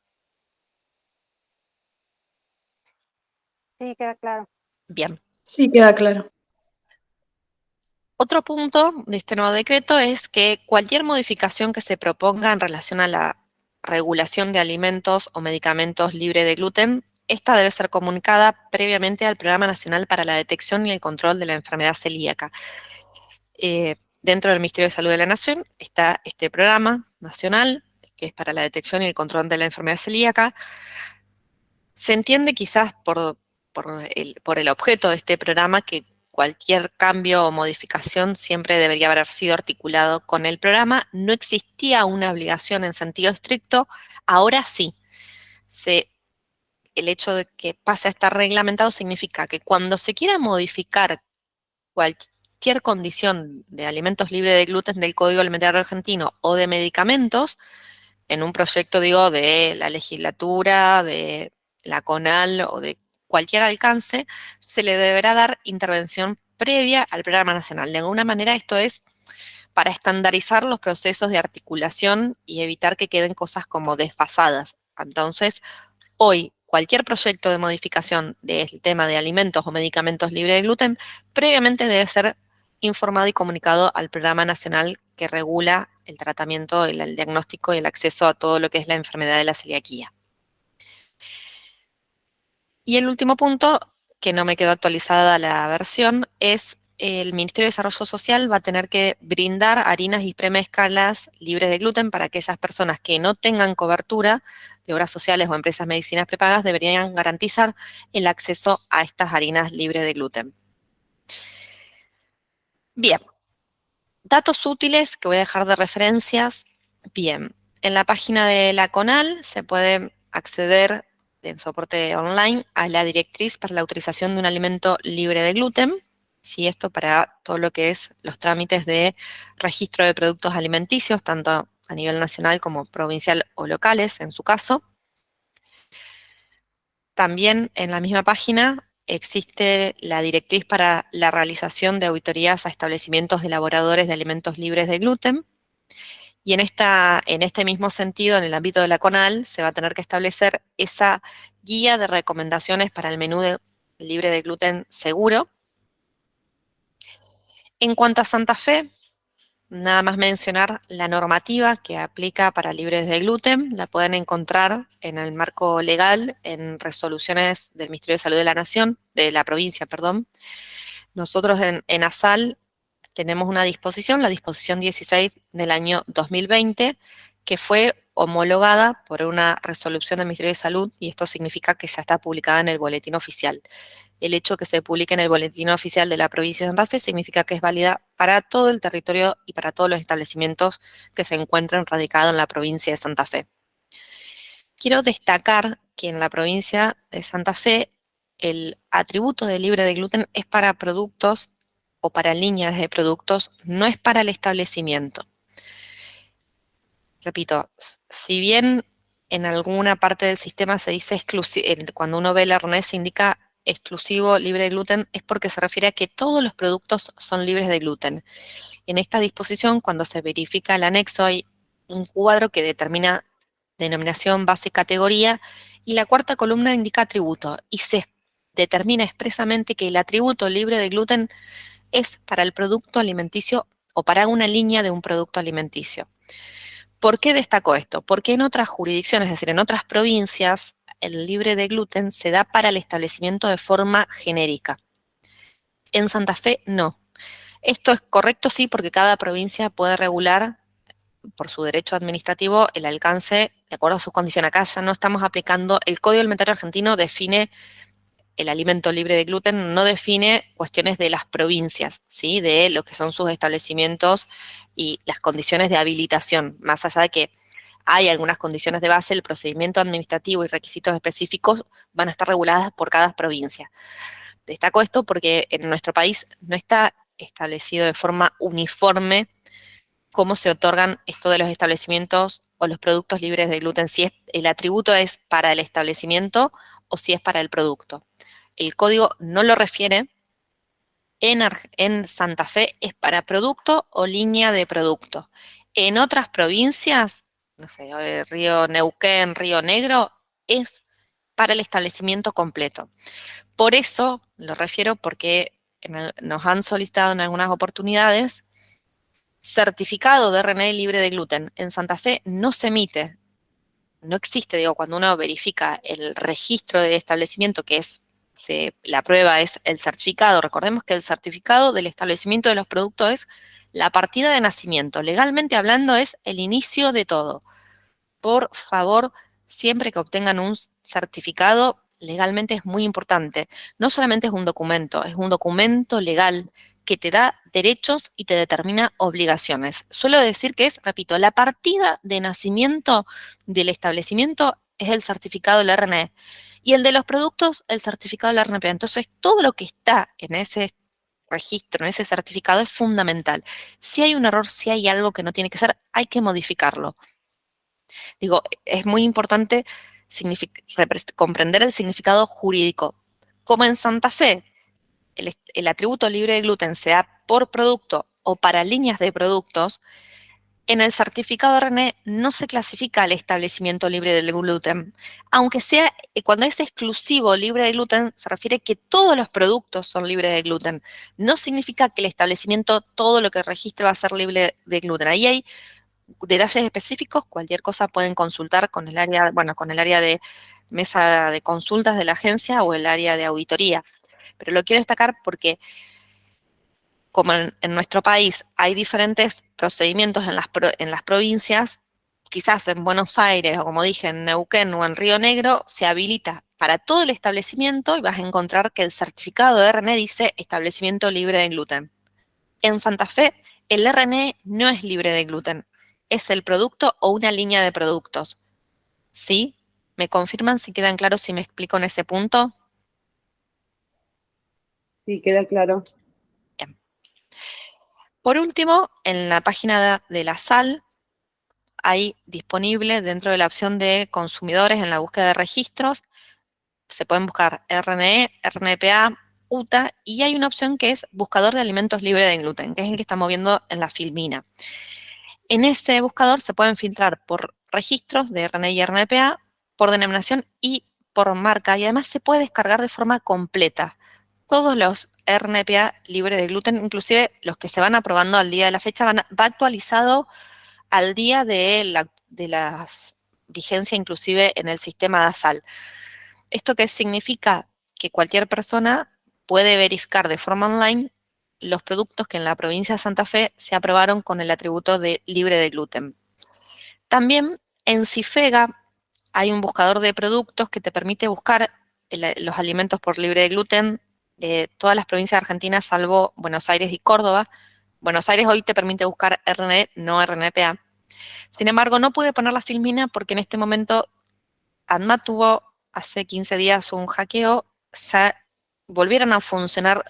Sí, queda claro. Bien. Sí, queda claro. Otro punto de este nuevo decreto es que cualquier modificación que se proponga en relación a la regulación de alimentos o medicamentos libres de gluten, esta debe ser comunicada previamente al Programa Nacional para la Detección y el Control de la Enfermedad Celíaca. Dentro del Ministerio de Salud de la Nación está este programa nacional, que es para la detección y el control de la enfermedad celíaca. Se entiende quizás por el objeto de este programa que cualquier cambio o modificación siempre debería haber sido articulado con el programa. No existía una obligación en sentido estricto, ahora sí. El hecho de que pase a estar reglamentado significa que cuando se quiera modificar cualquier condición de alimentos libres de gluten del Código Alimentario Argentino o de medicamentos, en un proyecto, digo, de la legislatura, de la CONAL o de cualquier alcance, se le deberá dar intervención previa al programa nacional. De alguna manera esto es para estandarizar los procesos de articulación y evitar que queden cosas como desfasadas. Entonces, hoy, cualquier proyecto de modificación del tema de alimentos o medicamentos libres de gluten, previamente debe ser informado y comunicado al Programa Nacional que regula el tratamiento, el diagnóstico y el acceso a todo lo que es la enfermedad de la celiaquía. Y el último punto, que no me quedó actualizada la versión, es el Ministerio de Desarrollo Social va a tener que brindar harinas y premezclas libres de gluten para aquellas personas que no tengan cobertura de obras sociales o empresas medicinas prepagas, deberían garantizar el acceso a estas harinas libres de gluten. Bien, datos útiles que voy a dejar de referencias. Bien, en la página de la CONAL se puede acceder en soporte online a la directriz para la autorización de un alimento libre de gluten. Sí, esto para todo lo que es los trámites de registro de productos alimenticios, tanto a nivel nacional como provincial o locales, en su caso. También en la misma página existe la directriz para la realización de auditorías a establecimientos elaboradores de alimentos libres de gluten. Y en este mismo sentido, en el ámbito de la CONAL, se va a tener que establecer esa guía de recomendaciones para el menú libre de gluten seguro. En cuanto a Santa Fe, nada más mencionar la normativa que aplica para libres de gluten. La pueden encontrar en el marco legal, en resoluciones del Ministerio de Salud de la Nación, de la provincia, perdón. Nosotros en ASAL tenemos una disposición, la disposición 16 del año 2020, que fue homologada por una resolución del Ministerio de Salud, y esto significa que ya está publicada en el boletín oficial. el hecho que se publique en el Boletín Oficial de la Provincia de Santa Fe significa que es válida para todo el territorio y para todos los establecimientos que se encuentren radicados en la provincia de Santa Fe. Quiero destacar que en la provincia de Santa Fe el atributo de libre de gluten es para productos o para líneas de productos, no es para el establecimiento. Repito, si bien en alguna parte del sistema se dice exclusivo, cuando uno ve el RNE se indica exclusivo libre de gluten, es porque se refiere a que todos los productos son libres de gluten. En esta disposición, cuando se verifica el anexo, hay un cuadro que determina denominación, base, categoría, y la cuarta columna indica atributo, y se determina expresamente que el atributo libre de gluten es para el producto alimenticio o para una línea de un producto alimenticio. ¿Por qué destaco esto? Porque en otras jurisdicciones, es decir, en otras provincias, el libre de gluten se da para el establecimiento de forma genérica. En Santa Fe, no. Esto es correcto, sí, porque cada provincia puede regular por su derecho administrativo el alcance de acuerdo a sus condiciones. Acá ya no estamos aplicando, el Código Alimentario Argentino define el alimento libre de gluten, no define cuestiones de las provincias, ¿sí? De lo que son sus establecimientos y las condiciones de habilitación, más allá de que hay algunas condiciones de base, el procedimiento administrativo y requisitos específicos van a estar reguladas por cada provincia. Destaco esto porque en nuestro país no está establecido de forma uniforme cómo se otorgan esto de los establecimientos o los productos libres de gluten, si es, el atributo es para el establecimiento o si es para el producto. El código no lo refiere. En Santa Fe es para producto o línea de producto. En otras provincias, no sé, Río Neuquén, Río Negro, es para el establecimiento completo. Por eso lo refiero porque nos han solicitado en algunas oportunidades certificado de RNE libre de gluten. En Santa Fe no se emite, no existe, digo, cuando uno verifica el registro de establecimiento, que es, la prueba es el certificado. Recordemos que el certificado del establecimiento de los productos es la partida de nacimiento. Legalmente hablando es el inicio de todo. Por favor, siempre que obtengan un certificado, legalmente es muy importante. No solamente es un documento legal que te da derechos y te determina obligaciones. Suelo decir que es, repito, la partida de nacimiento del establecimiento es el certificado del RNE y el de los productos, el certificado del RNP. Entonces, todo lo que está en ese registro, en ese certificado es fundamental. Si hay un error, si hay algo que no tiene que ser, hay que modificarlo. Digo, es muy importante comprender el significado jurídico. Como en Santa Fe, el atributo libre de gluten se da por producto o para líneas de productos, en el certificado RNE no se clasifica el establecimiento libre de gluten. Aunque sea, cuando es exclusivo libre de gluten, se refiere que todos los productos son libres de gluten. No significa que el establecimiento, todo lo que registre va a ser libre de gluten. Ahí hay detalles específicos, cualquier cosa pueden consultar con el área, bueno, con el área de mesa de consultas de la agencia o el área de auditoría. Pero lo quiero destacar porque como en nuestro país hay diferentes procedimientos en las provincias, quizás en Buenos Aires o como dije en Neuquén o en Río Negro, se habilita para todo el establecimiento y vas a encontrar que el certificado de RNE dice establecimiento libre de gluten. En Santa Fe, el RNE no es libre de gluten, es el producto o una línea de productos. ¿Sí? ¿Me confirman si quedan claros si me explico en ese punto? Sí, queda claro. Bien. Por último, en la página de la SAL hay disponible dentro de la opción de consumidores en la búsqueda de registros, se pueden buscar RNE, RNPA, UTA y hay una opción que es buscador de alimentos libre de gluten, que es el que estamos viendo en la filmina. En ese buscador se pueden filtrar por registros de RNE y RNPA, por denominación y por marca, y además se puede descargar de forma completa. Todos los RNPA libres de gluten, inclusive los que se van aprobando al día de la fecha, va actualizado al día de la vigencia inclusive en el sistema de ASAL. ¿Esto qué significa? Que cualquier persona puede verificar de forma online los productos que en la provincia de Santa Fe se aprobaron con el atributo de libre de gluten. También en CIFEGA hay un buscador de productos que te permite buscar los alimentos por libre de gluten de todas las provincias de Argentina, salvo Buenos Aires y Córdoba. Buenos Aires hoy te permite buscar RNE, no RNPA. Sin embargo, no pude poner la filmina porque en este momento ANMAT tuvo hace 15 días un hackeo, ya volvieron a funcionar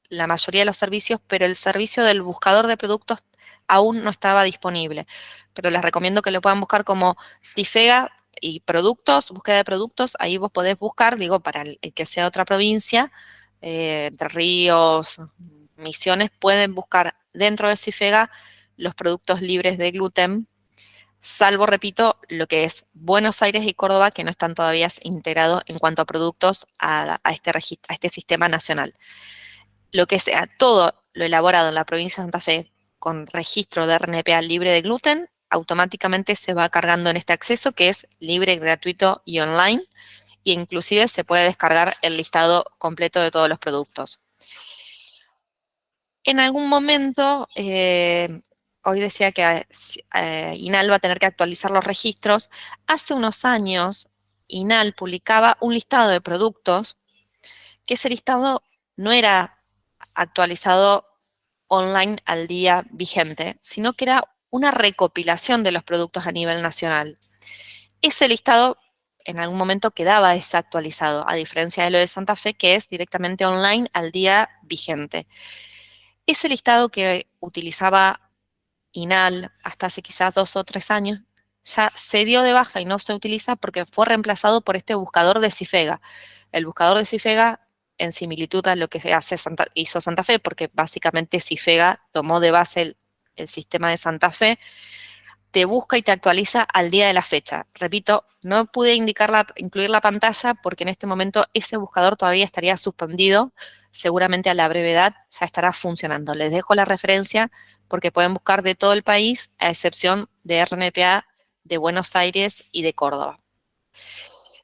la mayoría de los servicios, pero el servicio del buscador de productos aún no estaba disponible. Pero les recomiendo que lo puedan buscar como CIFEGA y productos, búsqueda de productos, ahí vos podés buscar, digo, para el que sea otra provincia, Entre Ríos, Misiones, pueden buscar dentro de CIFEGA los productos libres de gluten, salvo, repito, lo que es Buenos Aires y Córdoba, que no están todavía integrados en cuanto a productos a este sistema nacional. Lo que sea todo lo elaborado en la provincia de Santa Fe con registro de RNPA libre de gluten, automáticamente se va cargando en este acceso que es libre, gratuito y online, e inclusive se puede descargar el listado completo de todos los productos. En algún momento, hoy decía que INAL va a tener que actualizar los registros. Hace unos años, INAL publicaba un listado de productos, que ese listado no era actualizado online al día vigente, sino que era una recopilación de los productos a nivel nacional. Ese listado en algún momento quedaba desactualizado, a diferencia de lo de Santa Fe, que es directamente online al día vigente. Ese listado que utilizaba INAL hasta hace quizás 2 o 3 años, ya se dio de baja y no se utiliza porque fue reemplazado por este buscador de CIFEGA. El buscador de CIFEGA, en similitud a lo que hizo Santa Fe, porque básicamente CIFEGA tomó de base el sistema de Santa Fe, te busca y te actualiza al día de la fecha. Repito, no pude incluir la pantalla porque en este momento ese buscador todavía estaría suspendido, seguramente a la brevedad ya estará funcionando. Les dejo la referencia porque pueden buscar de todo el país, a excepción de RNPA de Buenos Aires y de Córdoba.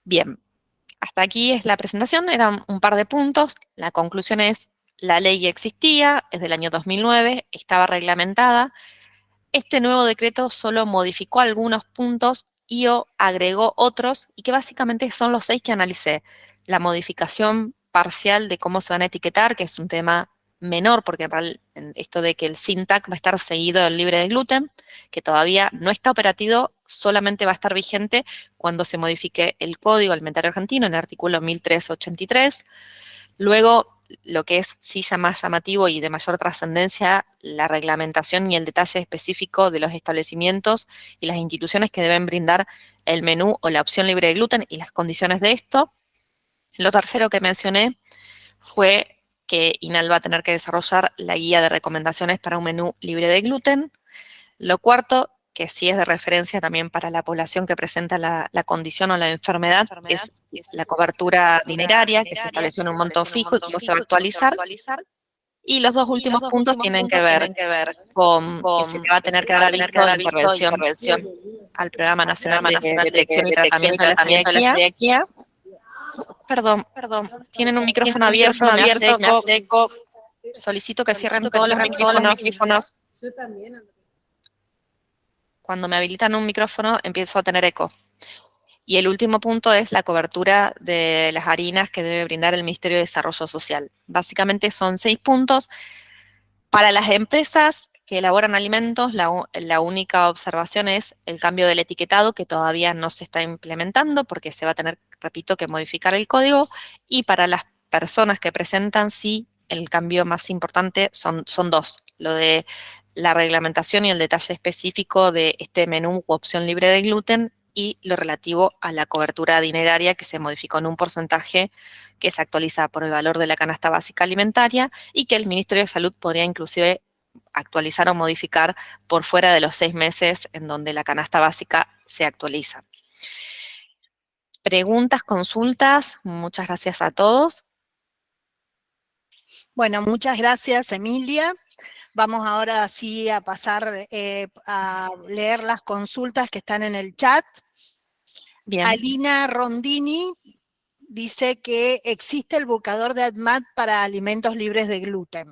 Bien, hasta aquí es la presentación, eran un par de puntos. La conclusión es, la ley existía, es del año 2009, estaba reglamentada. Este nuevo decreto solo modificó algunos puntos y o agregó otros, y que básicamente son los 6 que analicé. La modificación parcial de cómo se van a etiquetar, que es un tema menor, porque en realidad esto de que el SINTAC va a estar seguido del libre de gluten, que todavía no está operativo, solamente va a estar vigente cuando se modifique el Código Alimentario Argentino en el artículo 1383. Luego, lo que es sí más llamativo y de mayor trascendencia, la reglamentación y el detalle específico de los establecimientos y las instituciones que deben brindar el menú o la opción libre de gluten y las condiciones de esto. Lo tercero que mencioné fue que INAL va a tener que desarrollar la guía de recomendaciones para un menú libre de gluten. Lo cuarto, que sí es de referencia también para la población que presenta la condición o la enfermedad, es la cobertura dineraria, que se estableció en un monto fijo y cómo se va a actualizar. Y los dos últimos puntos tienen que ver con que se le va a tener que dar aviso de intervención al Programa Nacional de Detección y Tratamiento de la Celiaquía. Perdón, tienen un micrófono abierto, me hace eco. Solicito que cierren todos los micrófonos. Cuando me habilitan un micrófono, empiezo a tener eco. Y el último punto es la cobertura de las harinas que debe brindar el Ministerio de Desarrollo Social. Básicamente son 6 puntos. Para las empresas que elaboran alimentos, la única observación es el cambio del etiquetado, que todavía no se está implementando porque se va a tener, repito, que modificar el código. Y para las personas que presentan, sí, el cambio más importante son 2. Lo de la reglamentación y el detalle específico de este menú u opción libre de gluten, y lo relativo a la cobertura dineraria, que se modificó en un porcentaje que se actualiza por el valor de la canasta básica alimentaria y que el Ministerio de Salud podría inclusive actualizar o modificar por fuera de los 6 meses en donde la canasta básica se actualiza. Preguntas, consultas, muchas gracias a todos. Bueno, muchas gracias, Emilia. Vamos ahora sí a pasar a leer las consultas que están en el chat. Bien. Alina Rondini dice que existe el buscador de ADMAT para alimentos libres de gluten.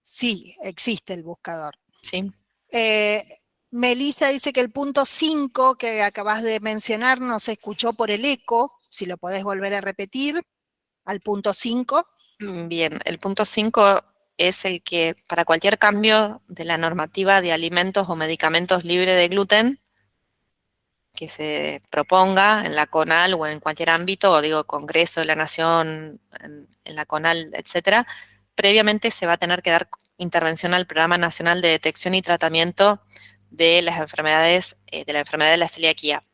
Sí, existe el buscador. Sí. Melissa dice que el punto 5 que acabas de mencionar no se escuchó por el eco, si lo podés volver a repetir. al punto 5. Bien, el punto 5 es el que para cualquier cambio de la normativa de alimentos o medicamentos libre de gluten que se proponga en la CONAL o en cualquier ámbito, o digo, Congreso de la Nación, en la CONAL, etcétera, previamente se va a tener que dar intervención al Programa Nacional de Detección y Tratamiento de las enfermedades, de la enfermedad de la celiaquía.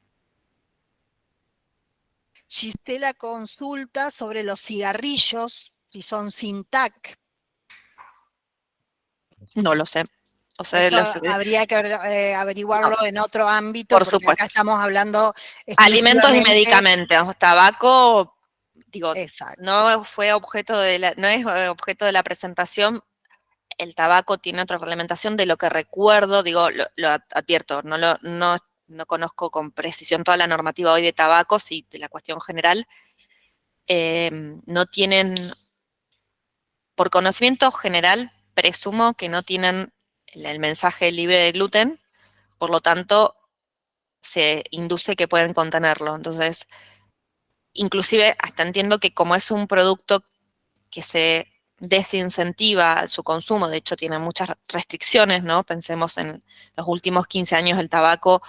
Gisela consulta sobre los cigarrillos, si son sin TAC. No lo sé. O sea, Eso habría que averiguarlo en otro ámbito, por porque supuesto. acá estamos hablando Alimentos y exclusivamente. medicamentos. Tabaco, digo, Exacto. no fue objeto no es objeto de la presentación. El tabaco tiene otra reglamentación de lo que recuerdo, digo, lo advierto, no conozco con precisión toda la normativa hoy de tabaco, sí, de la cuestión general. No tienen, por conocimiento general, presumo que no tienen el mensaje libre de gluten, por lo tanto, se induce que pueden contenerlo. Entonces, inclusive hasta entiendo que como es un producto que se desincentiva su consumo, de hecho tiene muchas restricciones, ¿no? Pensemos en los últimos 15 años el tabaco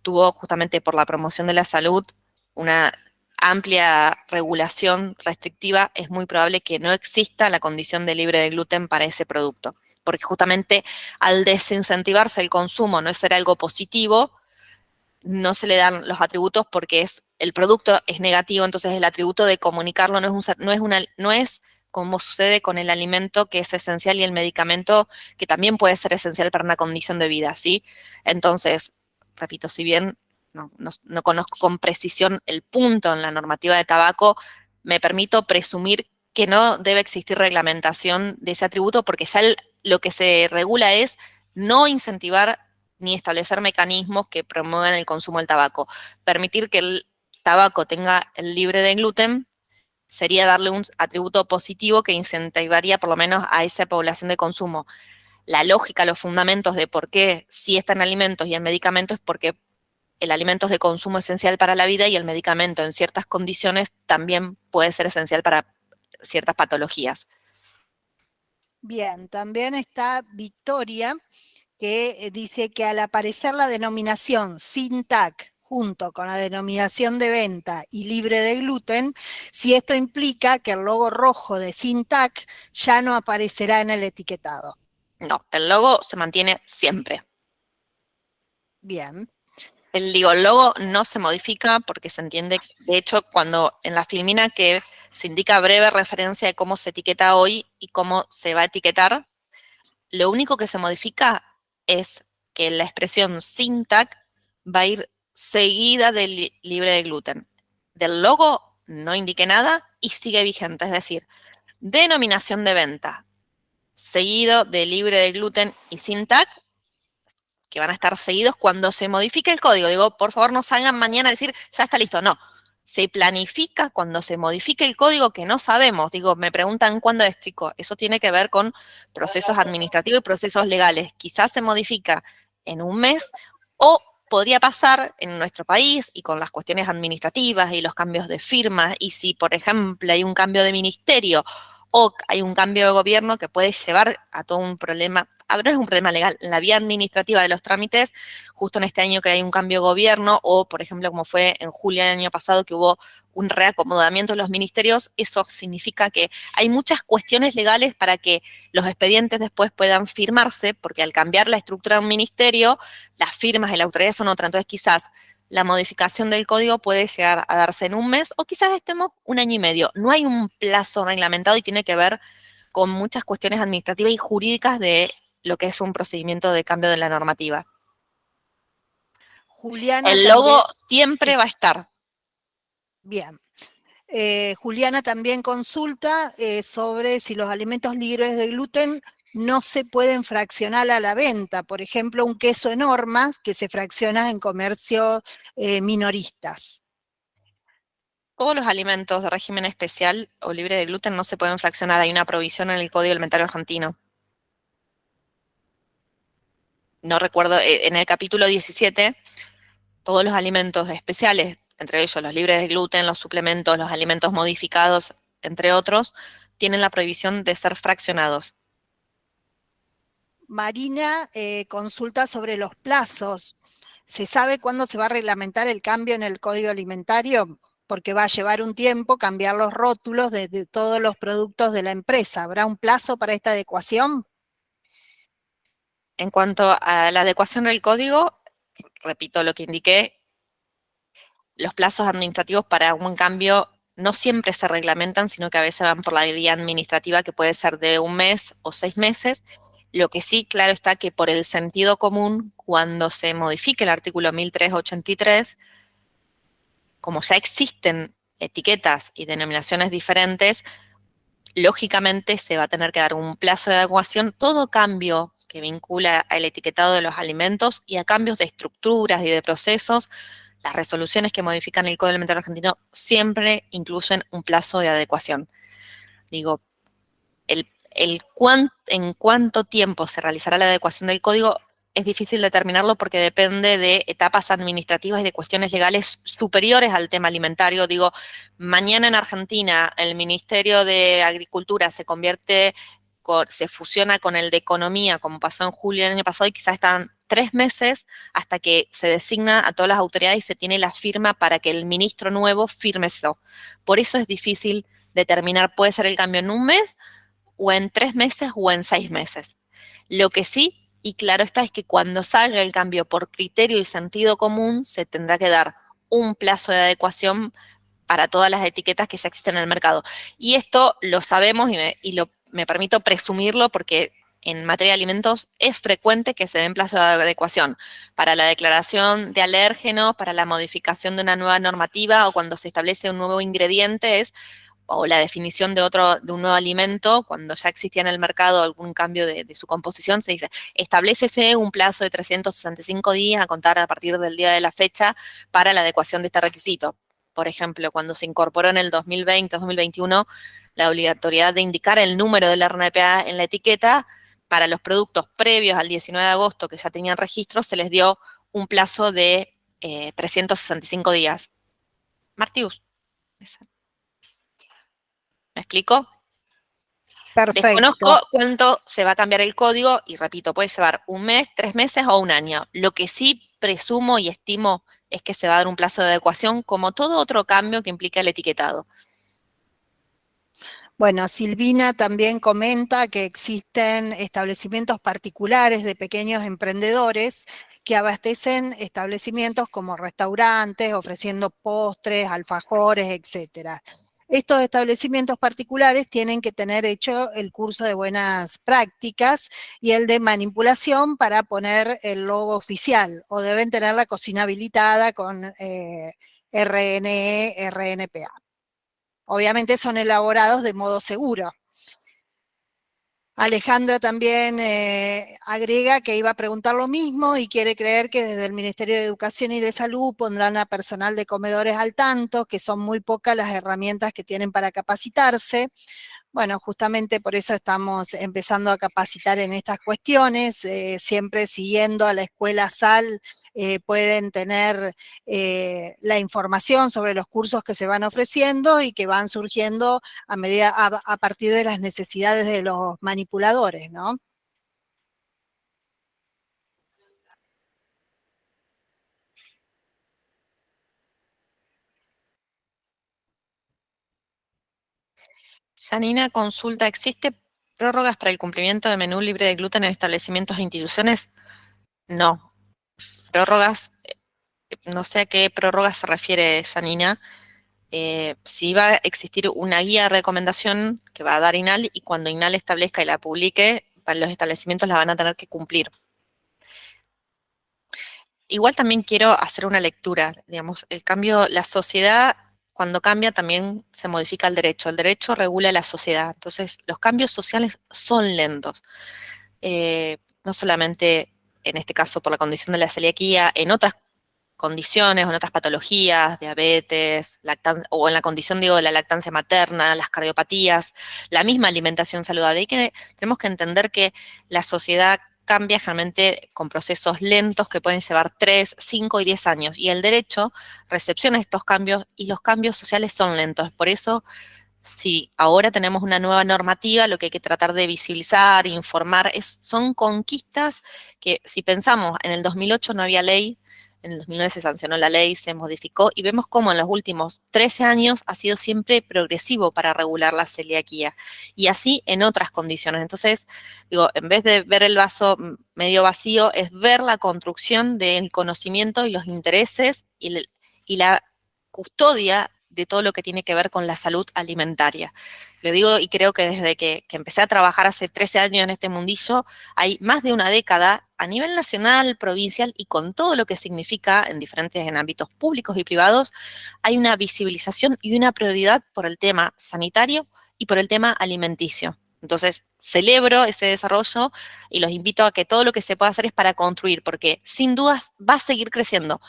tuvo justamente por la promoción de la salud una amplia regulación restrictiva, es muy probable que no exista la condición de libre de gluten para ese producto, porque justamente al desincentivarse el consumo, no es ser algo positivo, no se le dan los atributos porque el producto es negativo, entonces el atributo de comunicarlo no es como sucede con el alimento que es esencial y el medicamento que también puede ser esencial para una condición de vida, ¿sí? Entonces, repito, si bien no conozco con precisión el punto en la normativa de tabaco, me permito presumir que no debe existir reglamentación de ese atributo porque ya lo que se regula es no incentivar ni establecer mecanismos que promuevan el consumo del tabaco. Permitir que el tabaco tenga el libre de gluten sería darle un atributo positivo que incentivaría por lo menos a esa población de consumo. La lógica, los fundamentos de por qué sí está en alimentos y en medicamentos es porque el alimento es de consumo esencial para la vida y el medicamento en ciertas condiciones también puede ser esencial para ciertas patologías. Bien, también está Victoria, que dice que al aparecer la denominación sin TAC junto con la denominación de venta y libre de gluten, si esto implica que el logo rojo de sin TAC ya no aparecerá en el etiquetado. No, el logo se mantiene siempre. Bien. El logo no se modifica porque se entiende, de hecho, cuando en la filmina que se indica breve referencia de cómo se etiqueta hoy y cómo se va a etiquetar, lo único que se modifica es que la expresión sin TAC va a ir seguida del libre de gluten. Del logo no indique nada y sigue vigente, es decir, denominación de venta, seguido de libre de gluten y sin TAC, que van a estar seguidos cuando se modifique el código. Digo, por favor, no salgan mañana a decir, ya está listo. No, se planifica cuando se modifique el código que no sabemos. Digo, me preguntan cuándo es, chico. Eso tiene que ver con procesos administrativos y procesos legales. Quizás se modifica en un mes o podría pasar en nuestro país y con las cuestiones administrativas y los cambios de firmas y si, por ejemplo, hay un cambio de ministerio o hay un cambio de gobierno que puede llevar a todo un problema, no es un problema legal, en la vía administrativa de los trámites, justo en este año que hay un cambio de gobierno, o por ejemplo como fue en julio del año pasado que hubo un reacomodamiento de los ministerios, eso significa que hay muchas cuestiones legales para que los expedientes después puedan firmarse, porque al cambiar la estructura de un ministerio, las firmas y la autoridad son otra, entonces quizás la modificación del código puede llegar a darse en un mes o quizás estemos un año y medio. No hay un plazo reglamentado y tiene que ver con muchas cuestiones administrativas y jurídicas de lo que es un procedimiento de cambio de la normativa. Juliana el también, logo siempre sí, va a estar. Bien. Juliana también consulta sobre si los alimentos libres de gluten no se pueden fraccionar a la venta. Por ejemplo, un queso en hormas que se fracciona en comercios minoristas. Todos los alimentos de régimen especial o libre de gluten no se pueden fraccionar. Hay una provisión en el Código Alimentario Argentino. No recuerdo, en el capítulo 17, todos los alimentos especiales, entre ellos los libres de gluten, los suplementos, los alimentos modificados, entre otros, tienen la prohibición de ser fraccionados. Marina consulta sobre los plazos. ¿Se sabe cuándo se va a reglamentar el cambio en el Código Alimentario? Porque va a llevar un tiempo cambiar los rótulos de todos los productos de la empresa. ¿Habrá un plazo para esta adecuación? En cuanto a la adecuación del código, repito lo que indiqué, los plazos administrativos para un cambio no siempre se reglamentan, sino que a veces van por la vía administrativa, que puede ser de 1 mes o 6 meses. Lo que sí, claro está que por el sentido común, cuando se modifique el artículo 1383, como ya existen etiquetas y denominaciones diferentes, lógicamente se va a tener que dar un plazo de adecuación. Todo cambio que vincula al etiquetado de los alimentos y a cambios de estructuras y de procesos, las resoluciones que modifican el Código Alimentario argentino siempre incluyen un plazo de adecuación. Digo, en cuánto tiempo se realizará la adecuación del código es difícil determinarlo porque depende de etapas administrativas y de cuestiones legales superiores al tema alimentario. Digo, mañana en Argentina el Ministerio de Agricultura se fusiona con el de Economía, como pasó en julio del año pasado, y quizás están 3 meses hasta que se designa a todas las autoridades y se tiene la firma para que el ministro nuevo firme eso. Por eso es difícil determinar, puede ser el cambio en 1 mes, o en 3 meses, o en 6 meses. Lo que sí, y claro está, es que cuando salga el cambio por criterio y sentido común, se tendrá que dar un plazo de adecuación para todas las etiquetas que ya existen en el mercado. Y esto lo sabemos me permito presumirlo porque en materia de alimentos es frecuente que se den plazos de adecuación para la declaración de alérgeno, para la modificación de una nueva normativa o cuando se establece un nuevo ingrediente o la definición de un nuevo alimento, cuando ya existía en el mercado algún cambio de su composición, se dice, establécese un plazo de 365 días a contar a partir del día de la fecha para la adecuación de este requisito. Por ejemplo, cuando se incorporó en el 2020-2021 la obligatoriedad de indicar el número del RNPA en la etiqueta, para los productos previos al 19 de agosto que ya tenían registro, se les dio un plazo de 365 días. Martius. ¿Me explico? Perfecto. Desconozco cuánto se va a cambiar el código y repito, puede llevar 1 mes, 3 meses o 1 año. Lo que sí presumo y estimo es que se va a dar un plazo de adecuación como todo otro cambio que implica el etiquetado. Bueno, Silvina también comenta que existen establecimientos particulares de pequeños emprendedores que abastecen establecimientos como restaurantes, ofreciendo postres, alfajores, etcétera. Estos establecimientos particulares tienen que tener hecho el curso de buenas prácticas y el de manipulación para poner el logo oficial, o deben tener la cocina habilitada con RNE, RNPA. Obviamente son elaborados de modo seguro. Alejandra también agrega que iba a preguntar lo mismo y quiere creer que desde el Ministerio de Educación y de Salud pondrán a personal de comedores al tanto, que son muy pocas las herramientas que tienen para capacitarse. Bueno, justamente por eso estamos empezando a capacitar en estas cuestiones, siempre siguiendo a la escuela SAL, pueden tener la información sobre los cursos que se van ofreciendo y que van surgiendo a partir de las necesidades de los manipuladores, ¿no? Janina consulta, ¿existe prórrogas para el cumplimiento de menú libre de gluten en establecimientos e instituciones? No. Prórrogas, no sé a qué prórrogas se refiere Janina. Sí va a existir una guía de recomendación que va a dar INAL y cuando INAL establezca y la publique, para los establecimientos la van a tener que cumplir. Igual también quiero hacer una lectura, digamos, el cambio, la sociedad cuando cambia también se modifica el derecho regula la sociedad, entonces los cambios sociales son lentos, no solamente en este caso por la condición de la celiaquía, en otras condiciones o en otras patologías, diabetes, lactancia, o en la condición, digo, de la lactancia materna, las cardiopatías, la misma alimentación saludable. Tenemos que entender que la sociedad cambia generalmente con procesos lentos que pueden llevar 3, 5 y 10 años. Y el derecho recepciona estos cambios y los cambios sociales son lentos. Por eso si ahora tenemos una nueva normativa, lo que hay que tratar de visibilizar, informar, son conquistas que si pensamos, en el 2008 no había ley, en el 2009 se sancionó la ley, se modificó, y vemos cómo en los últimos 13 años ha sido siempre progresivo para regular la celiaquía, y así en otras condiciones. Entonces, digo, en vez de ver el vaso medio vacío, es ver la construcción del conocimiento y los intereses y la custodia de todo lo que tiene que ver con la salud alimentaria. Le digo, y creo que desde que empecé a trabajar hace 13 años en este mundillo, hay más de una década a nivel nacional, provincial y con todo lo que significa en diferentes ámbitos públicos y privados, hay una visibilización y una prioridad por el tema sanitario y por el tema alimenticio. Entonces, celebro ese desarrollo y los invito a que todo lo que se pueda hacer es para construir, porque sin dudas va a seguir creciendo.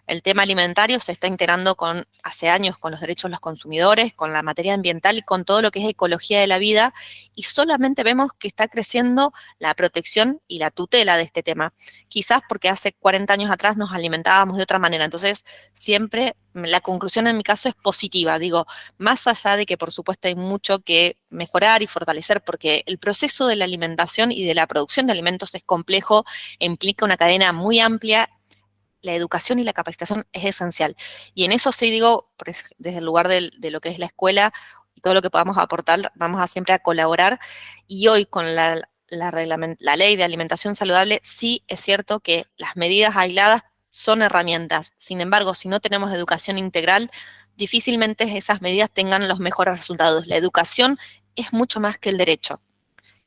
El tema alimentario se está integrando hace años con los derechos de los consumidores, con la materia ambiental y con todo lo que es ecología de la vida, y solamente vemos que está creciendo la protección y la tutela de este tema. Quizás porque hace 40 años atrás nos alimentábamos de otra manera. Entonces, siempre la conclusión en mi caso es positiva. Digo, más allá de que por supuesto hay mucho que mejorar y fortalecer, porque el proceso de la alimentación y de la producción de alimentos es complejo, implica una cadena muy amplia. La educación y la capacitación es esencial. Y en eso sí digo, desde el lugar de lo que es la escuela y todo lo que podamos aportar, vamos a siempre a colaborar. Y hoy con la ley de alimentación saludable, sí es cierto que las medidas aisladas son herramientas. Sin embargo, si no tenemos educación integral, difícilmente esas medidas tengan los mejores resultados. La educación es mucho más que el derecho.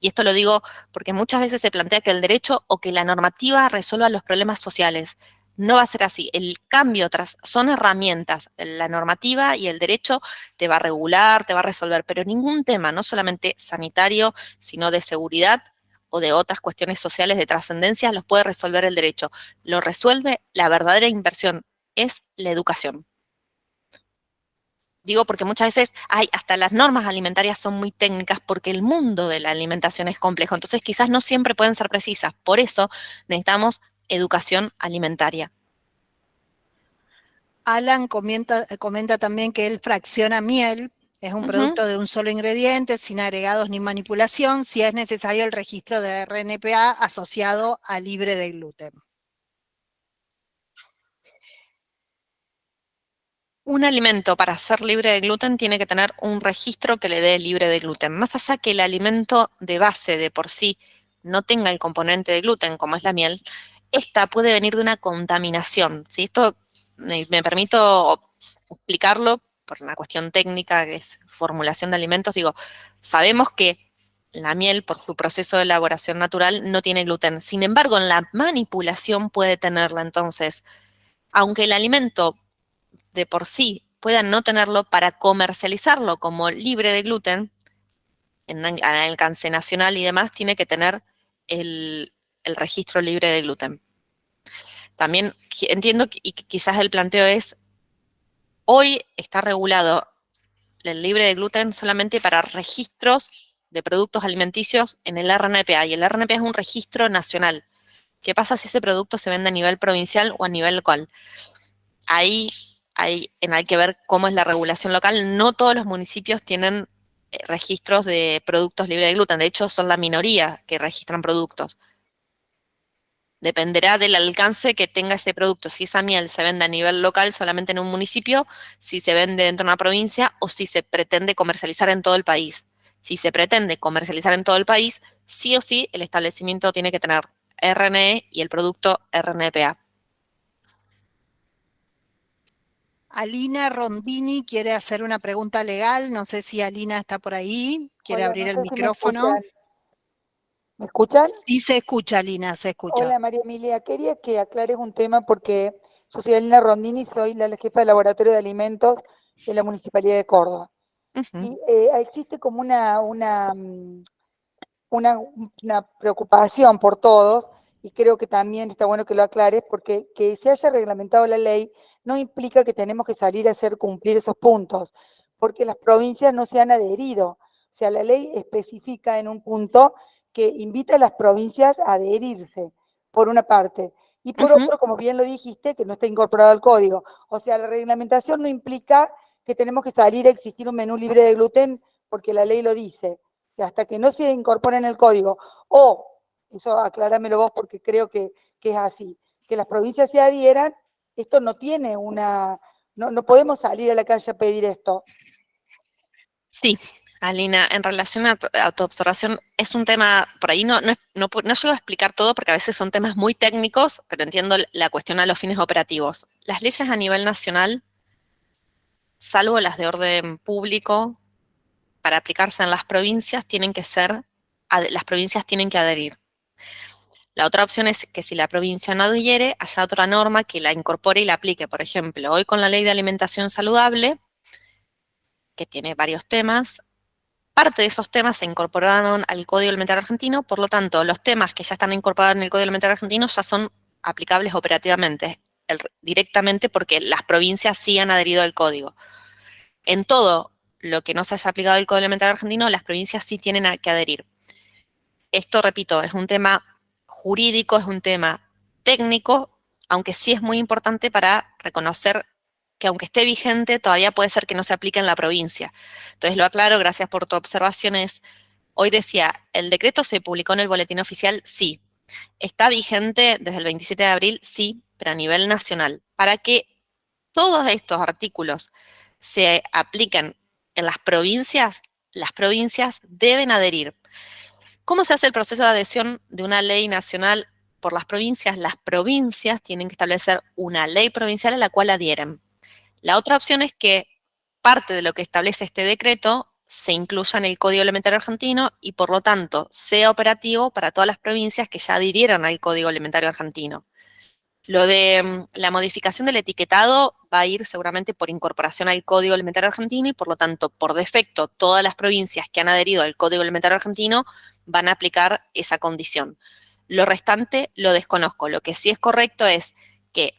Y esto lo digo porque muchas veces se plantea que el derecho o que la normativa resuelva los problemas sociales. No va a ser así. El cambio son herramientas. La normativa y el derecho te va a regular, te va a resolver, pero ningún tema, no solamente sanitario, sino de seguridad o de otras cuestiones sociales de trascendencia, los puede resolver el derecho. Lo resuelve la verdadera inversión, es la educación. Digo porque muchas veces hasta las normas alimentarias son muy técnicas porque el mundo de la alimentación es complejo, entonces quizás no siempre pueden ser precisas. Por eso necesitamos educación alimentaria. Alan comenta también que él fracciona miel, es un producto de un solo ingrediente, sin agregados ni manipulación, si es necesario el registro de RNPA asociado a libre de gluten. Un alimento para ser libre de gluten tiene que tener un registro que le dé libre de gluten. Más allá que el alimento de base de por sí no tenga el componente de gluten, como es la miel, esta puede venir de una contaminación. ¿Sí? Esto me permito explicarlo por una cuestión técnica, que es formulación de alimentos. Digo, sabemos que la miel, por su proceso de elaboración natural, no tiene gluten. Sin embargo, en la manipulación puede tenerla. Entonces, aunque el alimento de por sí puedan no tenerlo, para comercializarlo como libre de gluten, en alcance nacional y demás, tiene que tener el registro libre de gluten. También entiendo y quizás el planteo es, hoy está regulado el libre de gluten solamente para registros de productos alimenticios en el RNPA, y el RNPA es un registro nacional. ¿Qué pasa si ese producto se vende a nivel provincial o a nivel local? Ahí hay que ver cómo es la regulación local. No todos los municipios tienen registros de productos libres de gluten. De hecho, son la minoría que registran productos. Dependerá del alcance que tenga ese producto. Si esa miel se vende a nivel local solamente en un municipio, si se vende dentro de una provincia o si se pretende comercializar en todo el país. Si se pretende comercializar en todo el país, sí o sí el establecimiento tiene que tener RNE y el producto RNPA. Alina Rondini quiere hacer una pregunta legal, no sé si Alina está por ahí, quiere abrir el micrófono. ¿Me escuchan? Sí se escucha, Alina, se escucha. Hola María Emilia, quería que aclares un tema porque yo soy Alina Rondini, soy la jefa de laboratorio de alimentos de la Municipalidad de Córdoba. Y existe como una preocupación por todos, y creo que también está bueno que lo aclares, porque que se haya reglamentado la ley no implica que tenemos que salir a hacer cumplir esos puntos, porque las provincias no se han adherido. O sea, la ley especifica en un punto que invita a las provincias a adherirse, por una parte, y por otro, como bien lo dijiste, que no está incorporado al código. O sea, la reglamentación no implica que tenemos que salir a exigir un menú libre de gluten porque la ley lo dice. O sea, hasta que no se incorpore en el código, o, eso acláramelo vos porque creo que es así, que las provincias se adhieran, esto no tiene una, no podemos salir a la calle a pedir esto. Sí, Alina, en relación a tu observación, es un tema, por ahí no llego a explicar todo porque a veces son temas muy técnicos, pero entiendo la cuestión a los fines operativos. Las leyes a nivel nacional, salvo las de orden público, para aplicarse en las provincias las provincias tienen que adherir. La otra opción es que si la provincia no adhiere, haya otra norma que la incorpore y la aplique. Por ejemplo, hoy con la Ley de Alimentación Saludable, que tiene varios temas, parte de esos temas se incorporaron al Código Alimentario Argentino, por lo tanto, los temas que ya están incorporados en el Código Alimentario Argentino ya son aplicables operativamente, directamente porque las provincias sí han adherido al código. En todo lo que no se haya aplicado el Código Alimentario Argentino, las provincias sí tienen que adherir. Esto, repito, es un tema jurídico, es un tema técnico, aunque sí es muy importante para reconocer que aunque esté vigente, todavía puede ser que no se aplique en la provincia. Entonces lo aclaro, gracias por tu observación. Hoy decía, ¿el decreto se publicó en el boletín oficial? Sí. ¿Está vigente desde el 27 de abril? Sí, pero a nivel nacional. Para que todos estos artículos se apliquen en las provincias deben adherir. ¿Cómo se hace el proceso de adhesión de una ley nacional por las provincias? Las provincias tienen que establecer una ley provincial a la cual adhieren. La otra opción es que parte de lo que establece este decreto se incluya en el Código Alimentario Argentino y, por lo tanto, sea operativo para todas las provincias que ya adhirieron al Código Alimentario Argentino. Lo de la modificación del etiquetado va a ir seguramente por incorporación al Código Alimentario Argentino y, por lo tanto, por defecto, todas las provincias que han adherido al Código Alimentario Argentino van a aplicar esa condición. Lo restante lo desconozco. Lo que sí es correcto es que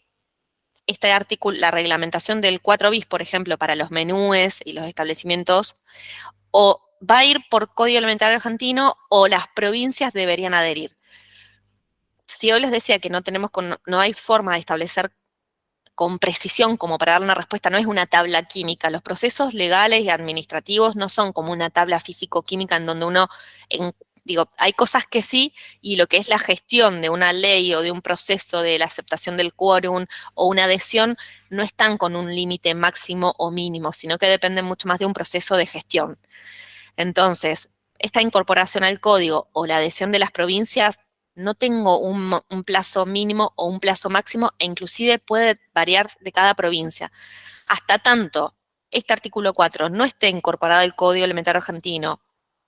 este artículo, la reglamentación del 4 bis, por ejemplo, para los menúes y los establecimientos, o va a ir por Código Alimentario Argentino o las provincias deberían adherir. Si hoy les decía que no hay forma de establecer con precisión como para dar una respuesta, no es una tabla química. Los procesos legales y administrativos no son como una tabla físico-química en donde hay cosas que sí, y lo que es la gestión de una ley o de un proceso de la aceptación del quórum o una adhesión no están con un límite máximo o mínimo, sino que dependen mucho más de un proceso de gestión. Entonces, esta incorporación al código o la adhesión de las provincias, no tengo un plazo mínimo o un plazo máximo, e inclusive puede variar de cada provincia. Hasta tanto este artículo 4 no esté incorporado al Código Alimentario Argentino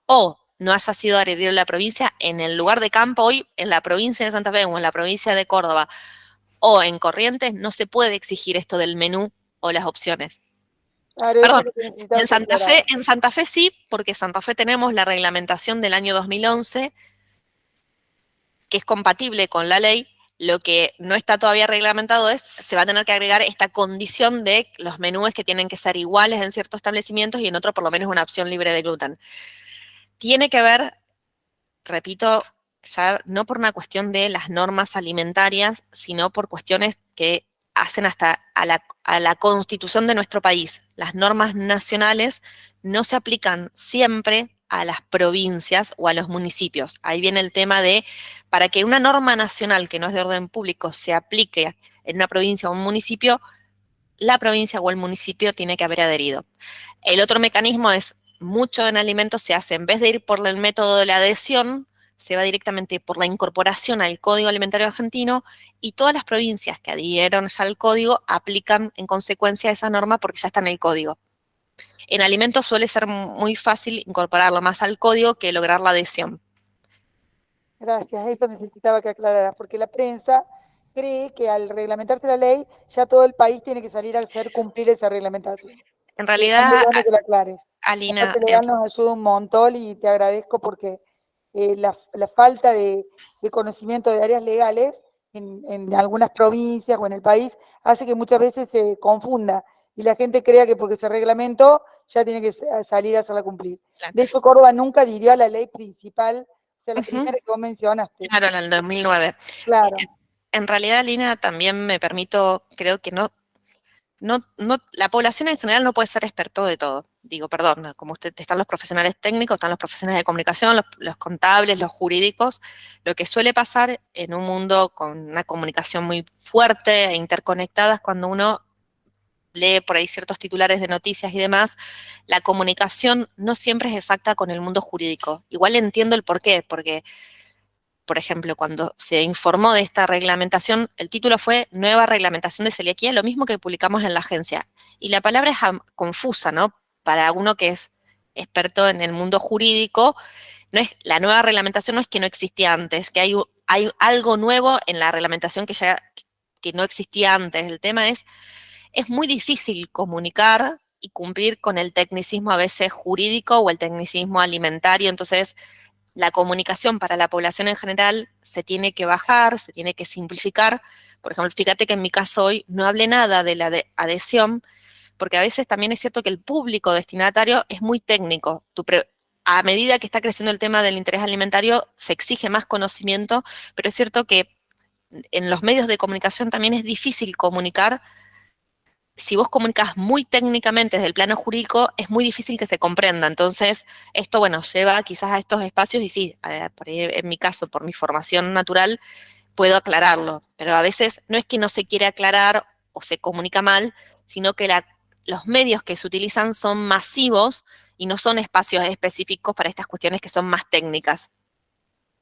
o no haya sido adherido en la provincia, en el lugar de campo hoy, en la provincia de Santa Fe o en la provincia de Córdoba o en Corrientes, no se puede exigir esto del menú o las opciones. Claro, Perdón, eso es lo que necesitaba en Santa Fe sí, porque en Santa Fe tenemos la reglamentación del año 2011, que es compatible con la ley. Lo que no está todavía reglamentado se va a tener que agregar esta condición de los menúes que tienen que ser iguales en ciertos establecimientos y en otro por lo menos una opción libre de gluten. Tiene que ver, repito, ya no por una cuestión de las normas alimentarias, sino por cuestiones que hacen hasta a la constitución de nuestro país. Las normas nacionales no se aplican siempre a las provincias o a los municipios. Ahí viene el tema de, para que una norma nacional que no es de orden público se aplique en una provincia o un municipio, la provincia o el municipio tiene que haber adherido. El otro mecanismo es, mucho en alimentos se hace, en vez de ir por el método de la adhesión, se va directamente por la incorporación al Código Alimentario Argentino y todas las provincias que adhirieron ya al código aplican en consecuencia esa norma porque ya está en el código. En alimentos suele ser muy fácil incorporarlo más al código que lograr la adhesión. Gracias, eso necesitaba que aclararas, porque la prensa cree que al reglamentarse la ley, ya todo el país tiene que salir a hacer cumplir esa reglamentación. En Está realidad, muy bueno que lo aclares. Alina, Aparte, legal nos ayuda un montón y te agradezco porque la falta de conocimiento de áreas legales en algunas provincias o en el país hace que muchas veces se confunda y la gente crea que porque se reglamentó ya tiene que salir a hacerla cumplir. claro. De hecho, Córdoba nunca adhirió a la ley principal, o sea, la primera que vos mencionaste. Claro, en el 2009. Claro. En realidad, Alina, también me permito, creo que no, la población en general no puede ser experto de todo. Digo, perdón, como están los profesionales técnicos, están los profesionales de comunicación, los contables, los jurídicos. Lo que suele pasar en un mundo con una comunicación muy fuerte e interconectada es cuando uno lee por ahí ciertos titulares de noticias y demás, la comunicación no siempre es exacta con el mundo jurídico. Igual entiendo el porqué, porque, por ejemplo, cuando se informó de esta reglamentación, el título fue Nueva Reglamentación de Celiaquía, lo mismo que publicamos en la agencia. Y la palabra es confusa, ¿no? Para uno que es experto en el mundo jurídico, la nueva reglamentación no es que no existía antes, que hay algo nuevo en la reglamentación que no existía antes. El tema es muy difícil comunicar y cumplir con el tecnicismo a veces jurídico o el tecnicismo alimentario, entonces la comunicación para la población en general se tiene que bajar, se tiene que simplificar. Por ejemplo, fíjate que en mi caso hoy no hablé nada de la adhesión, porque a veces también es cierto que el público destinatario es muy técnico. A medida que está creciendo el tema del interés alimentario, se exige más conocimiento, pero es cierto que en los medios de comunicación también es difícil comunicar. Si vos comunicas muy técnicamente desde el plano jurídico, es muy difícil que se comprenda. Entonces, esto, bueno, lleva quizás a estos espacios y sí, por ahí en mi caso, por mi formación natural, puedo aclararlo. Pero a veces no es que no se quiere aclarar o se comunica mal, sino que los medios que se utilizan son masivos y no son espacios específicos para estas cuestiones que son más técnicas.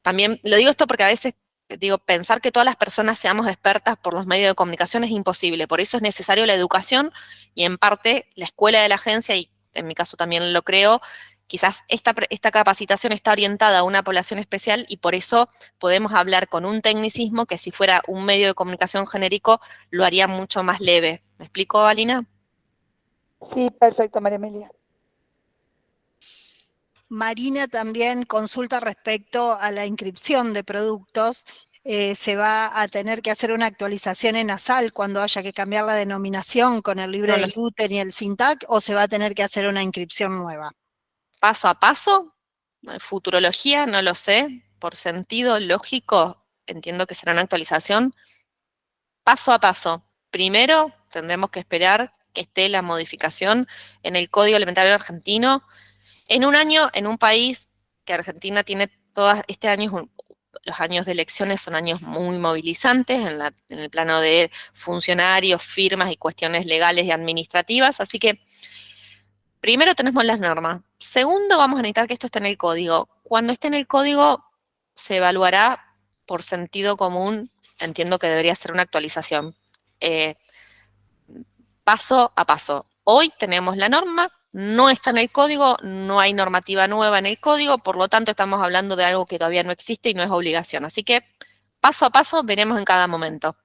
También lo digo esto porque a veces digo, pensar que todas las personas seamos expertas por los medios de comunicación es imposible. Por eso es necesario la educación y en parte la escuela de la agencia, y en mi caso también lo creo, quizás esta capacitación está orientada a una población especial y por eso podemos hablar con un tecnicismo que si fuera un medio de comunicación genérico lo haría mucho más leve. ¿Me explico, Alina? Sí, perfecto, María Emilia. Marina también consulta respecto a la inscripción de productos. Se va a tener que hacer una actualización en ASAL cuando haya que cambiar la denominación con el libre de gluten y el SINTAC, o se va a tener que hacer una inscripción nueva. Paso a paso, futurología, no lo sé, por sentido lógico, entiendo que será una actualización. Paso a paso. Primero, tendremos que esperar que esté la modificación en el Código Alimentario Argentino. En un año, en un país que Argentina tiene este año, los años de elecciones son años muy movilizantes en el plano de funcionarios, firmas y cuestiones legales y administrativas, así que primero tenemos las normas. Segundo, vamos a necesitar que esto esté en el código. Cuando esté en el código, se evaluará por sentido común. Entiendo que debería ser una actualización. Paso a paso. Hoy tenemos la norma, no está en el código, no hay normativa nueva en el código, por lo tanto estamos hablando de algo que todavía no existe y no es obligación. Así que paso a paso veremos en cada momento.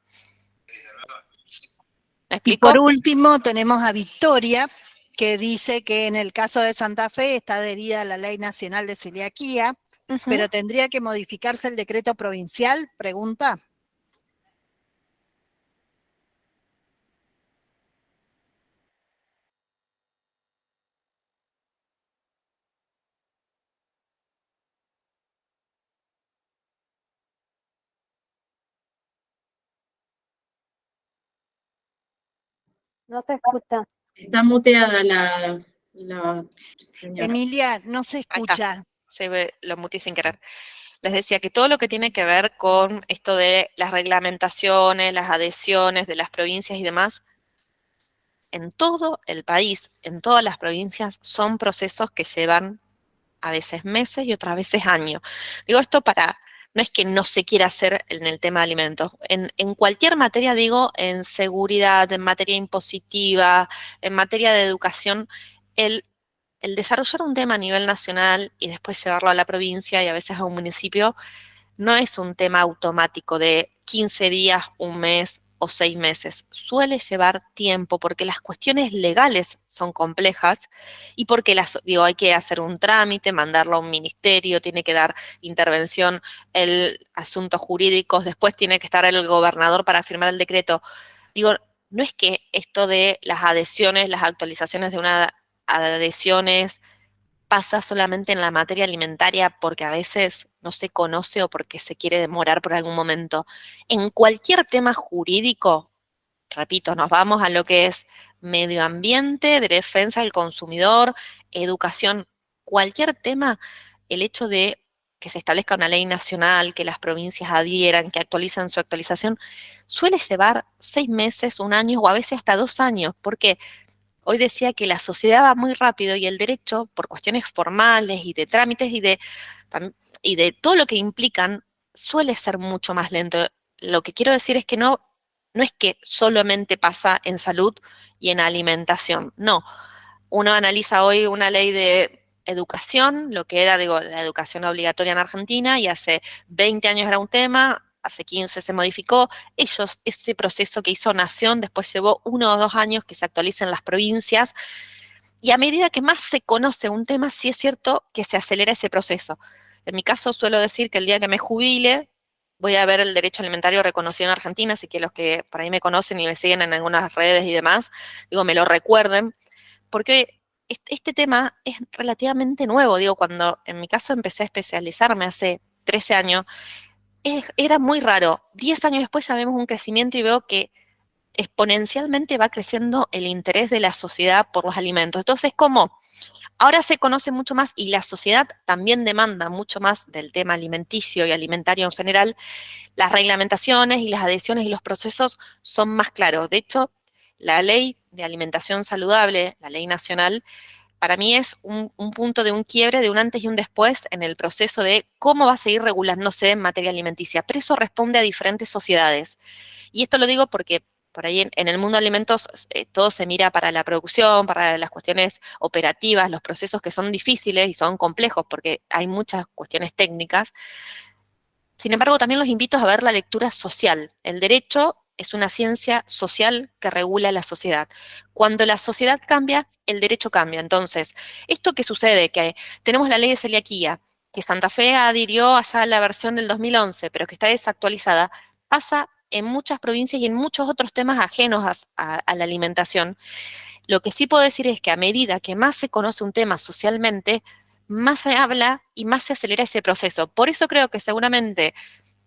¿Me explico? Y por último tenemos a Victoria, que dice que en el caso de Santa Fe está adherida a la Ley Nacional de Celiaquía, pero ¿tendría que modificarse el decreto provincial? Pregunta. No se escucha. Está muteada la señora. Emilia, no se escucha. Lo muteé sin querer. Les decía que todo lo que tiene que ver con esto de las reglamentaciones, las adhesiones de las provincias y demás, en todo el país, en todas las provincias, son procesos que llevan a veces meses y otras veces años. Digo esto no es que no se quiera hacer en el tema de alimentos. En cualquier materia, digo, en seguridad, en materia impositiva, en materia de educación, el desarrollar un tema a nivel nacional y después llevarlo a la provincia y a veces a un municipio, no es un tema automático de 15 días, un mes o 6 meses. Suele llevar tiempo porque las cuestiones legales son complejas y porque hay que hacer un trámite, mandarlo a un ministerio, tiene que dar intervención el asuntos jurídicos, después tiene que estar el gobernador para firmar el decreto. Digo, no es que esto de las adhesiones, las actualizaciones de una adhesiones pasa solamente en la materia alimentaria porque a veces no se conoce o porque se quiere demorar por algún momento. En cualquier tema jurídico repito, nos vamos a lo que es medio ambiente, defensa del consumidor, educación, cualquier tema, el hecho de que se establezca una ley nacional, que las provincias adhieran, que actualizan su actualización, suele llevar 6 meses, 1 año o a veces hasta 2 años, porque hoy decía que la sociedad va muy rápido y el derecho, por cuestiones formales y de trámites y de todo lo que implican, suele ser mucho más lento. Lo que quiero decir es que no es que solamente pasa en salud y en alimentación, no. Uno analiza hoy una ley de educación, lo que era, digo, la educación obligatoria en Argentina, y hace 20 años era un tema, hace 15 se modificó. Ese proceso que hizo Nación, después llevó 1 o 2 años que se actualicen las provincias, y a medida que más se conoce un tema, sí es cierto que se acelera ese proceso. En mi caso suelo decir que el día que me jubile, voy a ver el derecho alimentario reconocido en Argentina, así que los que por ahí me conocen y me siguen en algunas redes y demás, digo, me lo recuerden, porque este tema es relativamente nuevo. Digo, cuando en mi caso empecé a especializarme hace 13 años, era muy raro. 10 años después ya vemos un crecimiento y veo que exponencialmente va creciendo el interés de la sociedad por los alimentos. Entonces, ¿cómo? Ahora se conoce mucho más y la sociedad también demanda mucho más del tema alimenticio y alimentario en general. Las reglamentaciones y las adhesiones y los procesos son más claros. De hecho, la ley de alimentación saludable, la ley nacional, para mí es un punto de un quiebre, de un antes y un después en el proceso de cómo va a seguir regulándose en materia alimenticia. Pero eso responde a diferentes sociedades. Y esto lo digo porque por ahí en el mundo de alimentos todo se mira para la producción, para las cuestiones operativas, los procesos que son difíciles y son complejos porque hay muchas cuestiones técnicas. Sin embargo, también los invito a ver la lectura social. El derecho es una ciencia social que regula la sociedad. Cuando la sociedad cambia, el derecho cambia. Entonces, esto que sucede, que tenemos la ley de celiaquía, que Santa Fe adhirió allá a la versión del 2011, pero que está desactualizada, pasa en muchas provincias y en muchos otros temas ajenos a la alimentación. Lo que sí puedo decir es que a medida que más se conoce un tema socialmente, más se habla y más se acelera ese proceso. Por eso creo que seguramente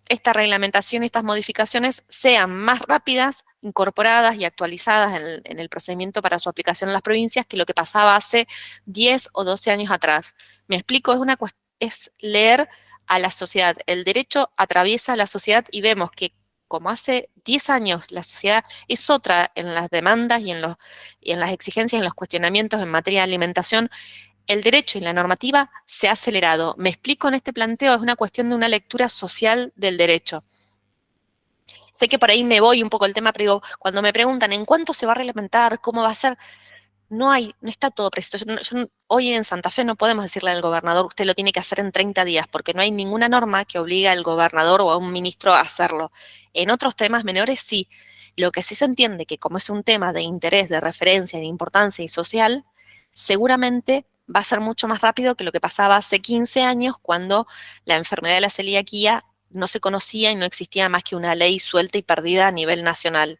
esta reglamentación y estas modificaciones sean más rápidas, incorporadas y actualizadas en el procedimiento para su aplicación en las provincias que lo que pasaba hace 10 o 12 años atrás. Me explico, es leer a la sociedad. El derecho atraviesa a la sociedad y vemos que como hace 10 años la sociedad es otra en las demandas y en las exigencias, en los cuestionamientos en materia de alimentación, el derecho y la normativa se ha acelerado. Me explico en este planteo, es una cuestión de una lectura social del derecho. Sé que por ahí me voy un poco el tema, pero digo, cuando me preguntan en cuánto se va a reglamentar, cómo va a ser, no está todo preciso. Hoy en Santa Fe no podemos decirle al gobernador, usted lo tiene que hacer en 30 días, porque no hay ninguna norma que obligue al gobernador o a un ministro a hacerlo. En otros temas menores sí. Lo que sí se entiende que como es un tema de interés, de referencia, de importancia y social, seguramente va a ser mucho más rápido que lo que pasaba hace 15 años cuando la enfermedad de la celiaquía no se conocía y no existía más que una ley suelta y perdida a nivel nacional.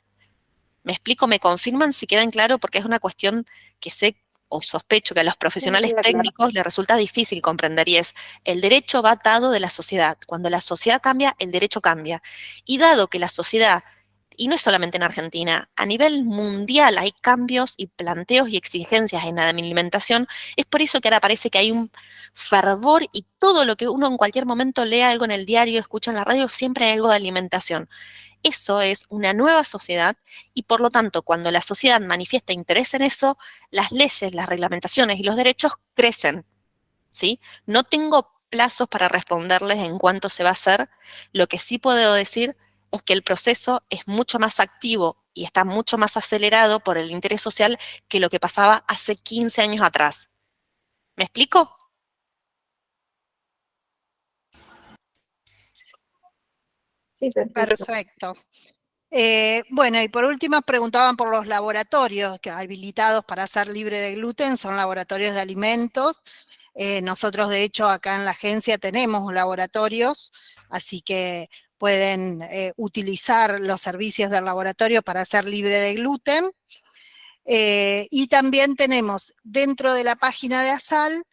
¿Me explico? ¿Me confirman si quedan claro? Porque es una cuestión que sé o sospecho que a los profesionales técnicos les resulta difícil comprender y es el derecho va atado de la sociedad. Cuando la sociedad cambia, el derecho cambia. Y dado que la sociedad, y no es solamente en Argentina, a nivel mundial hay cambios y planteos y exigencias en la alimentación, es por eso que ahora parece que hay un fervor y todo lo que uno en cualquier momento lea algo en el diario, escucha en la radio, siempre hay algo de alimentación. Eso es una nueva sociedad y por lo tanto cuando la sociedad manifiesta interés en eso, las leyes, las reglamentaciones y los derechos crecen, ¿sí? No tengo plazos para responderles en cuánto se va a hacer. Lo que sí puedo decir es que el proceso es mucho más activo y está mucho más acelerado por el interés social que lo que pasaba hace 15 años atrás. ¿Me explico? Sí, perfecto. Perfecto. Bueno, y por último preguntaban por los laboratorios que habilitados para ser libre de gluten, son laboratorios de alimentos. Nosotros, de hecho, acá en la agencia tenemos laboratorios, así que pueden utilizar los servicios del laboratorio para ser libre de gluten. Y también tenemos dentro de la página de ASAL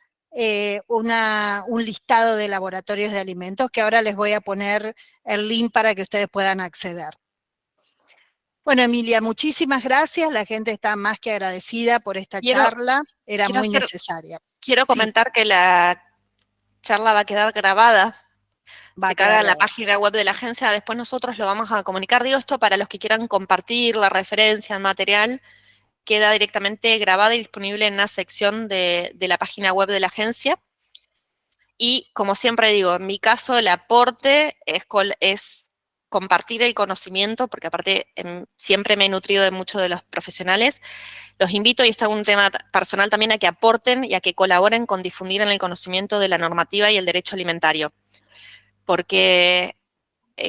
un listado de laboratorios de alimentos que ahora les voy a poner el link para que ustedes puedan acceder. Bueno, Emilia, muchísimas gracias. La gente está más que agradecida por esta charla. Era muy necesaria. Quiero comentar que la charla va a quedar grabada. Se carga en la página web de la agencia. Después nosotros lo vamos a comunicar. Digo esto para los que quieran compartir la referencia, el material. Queda directamente grabada y disponible en una sección de la página web de la agencia. Y como siempre digo, en mi caso el aporte es compartir el conocimiento, porque aparte siempre me he nutrido de muchos de los profesionales. Los invito, y esto es un tema personal también, a que aporten y a que colaboren con difundir en el conocimiento de la normativa y el derecho alimentario. Porque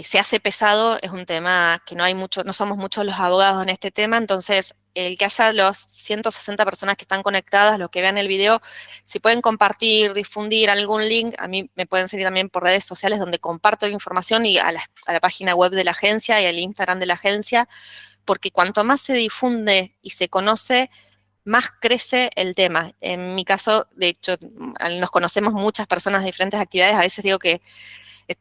se hace pesado, es un tema que no somos muchos los abogados en este tema, entonces el que haya los 160 personas que están conectadas, los que vean el video, si pueden compartir, difundir algún link, a mí me pueden seguir también por redes sociales donde comparto la información, y a la página web de la agencia y al Instagram de la agencia, porque cuanto más se difunde y se conoce, más crece el tema. En mi caso, de hecho, nos conocemos muchas personas de diferentes actividades, a veces digo que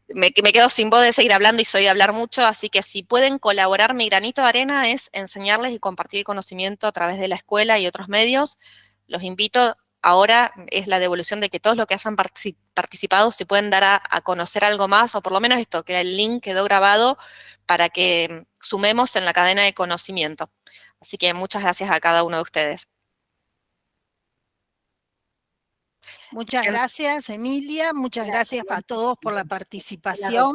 me quedo sin voz de seguir hablando y soy de hablar mucho, así que si pueden colaborar, mi granito de arena es enseñarles y compartir el conocimiento a través de la escuela y otros medios. Los invito, ahora es la devolución de que todos los que hayan participado, si pueden dar a conocer algo más, o por lo menos esto, que el link quedó grabado para que sumemos en la cadena de conocimiento. Así que muchas gracias a cada uno de ustedes. Muchas gracias, Emilia. Muchas gracias a todos por la participación.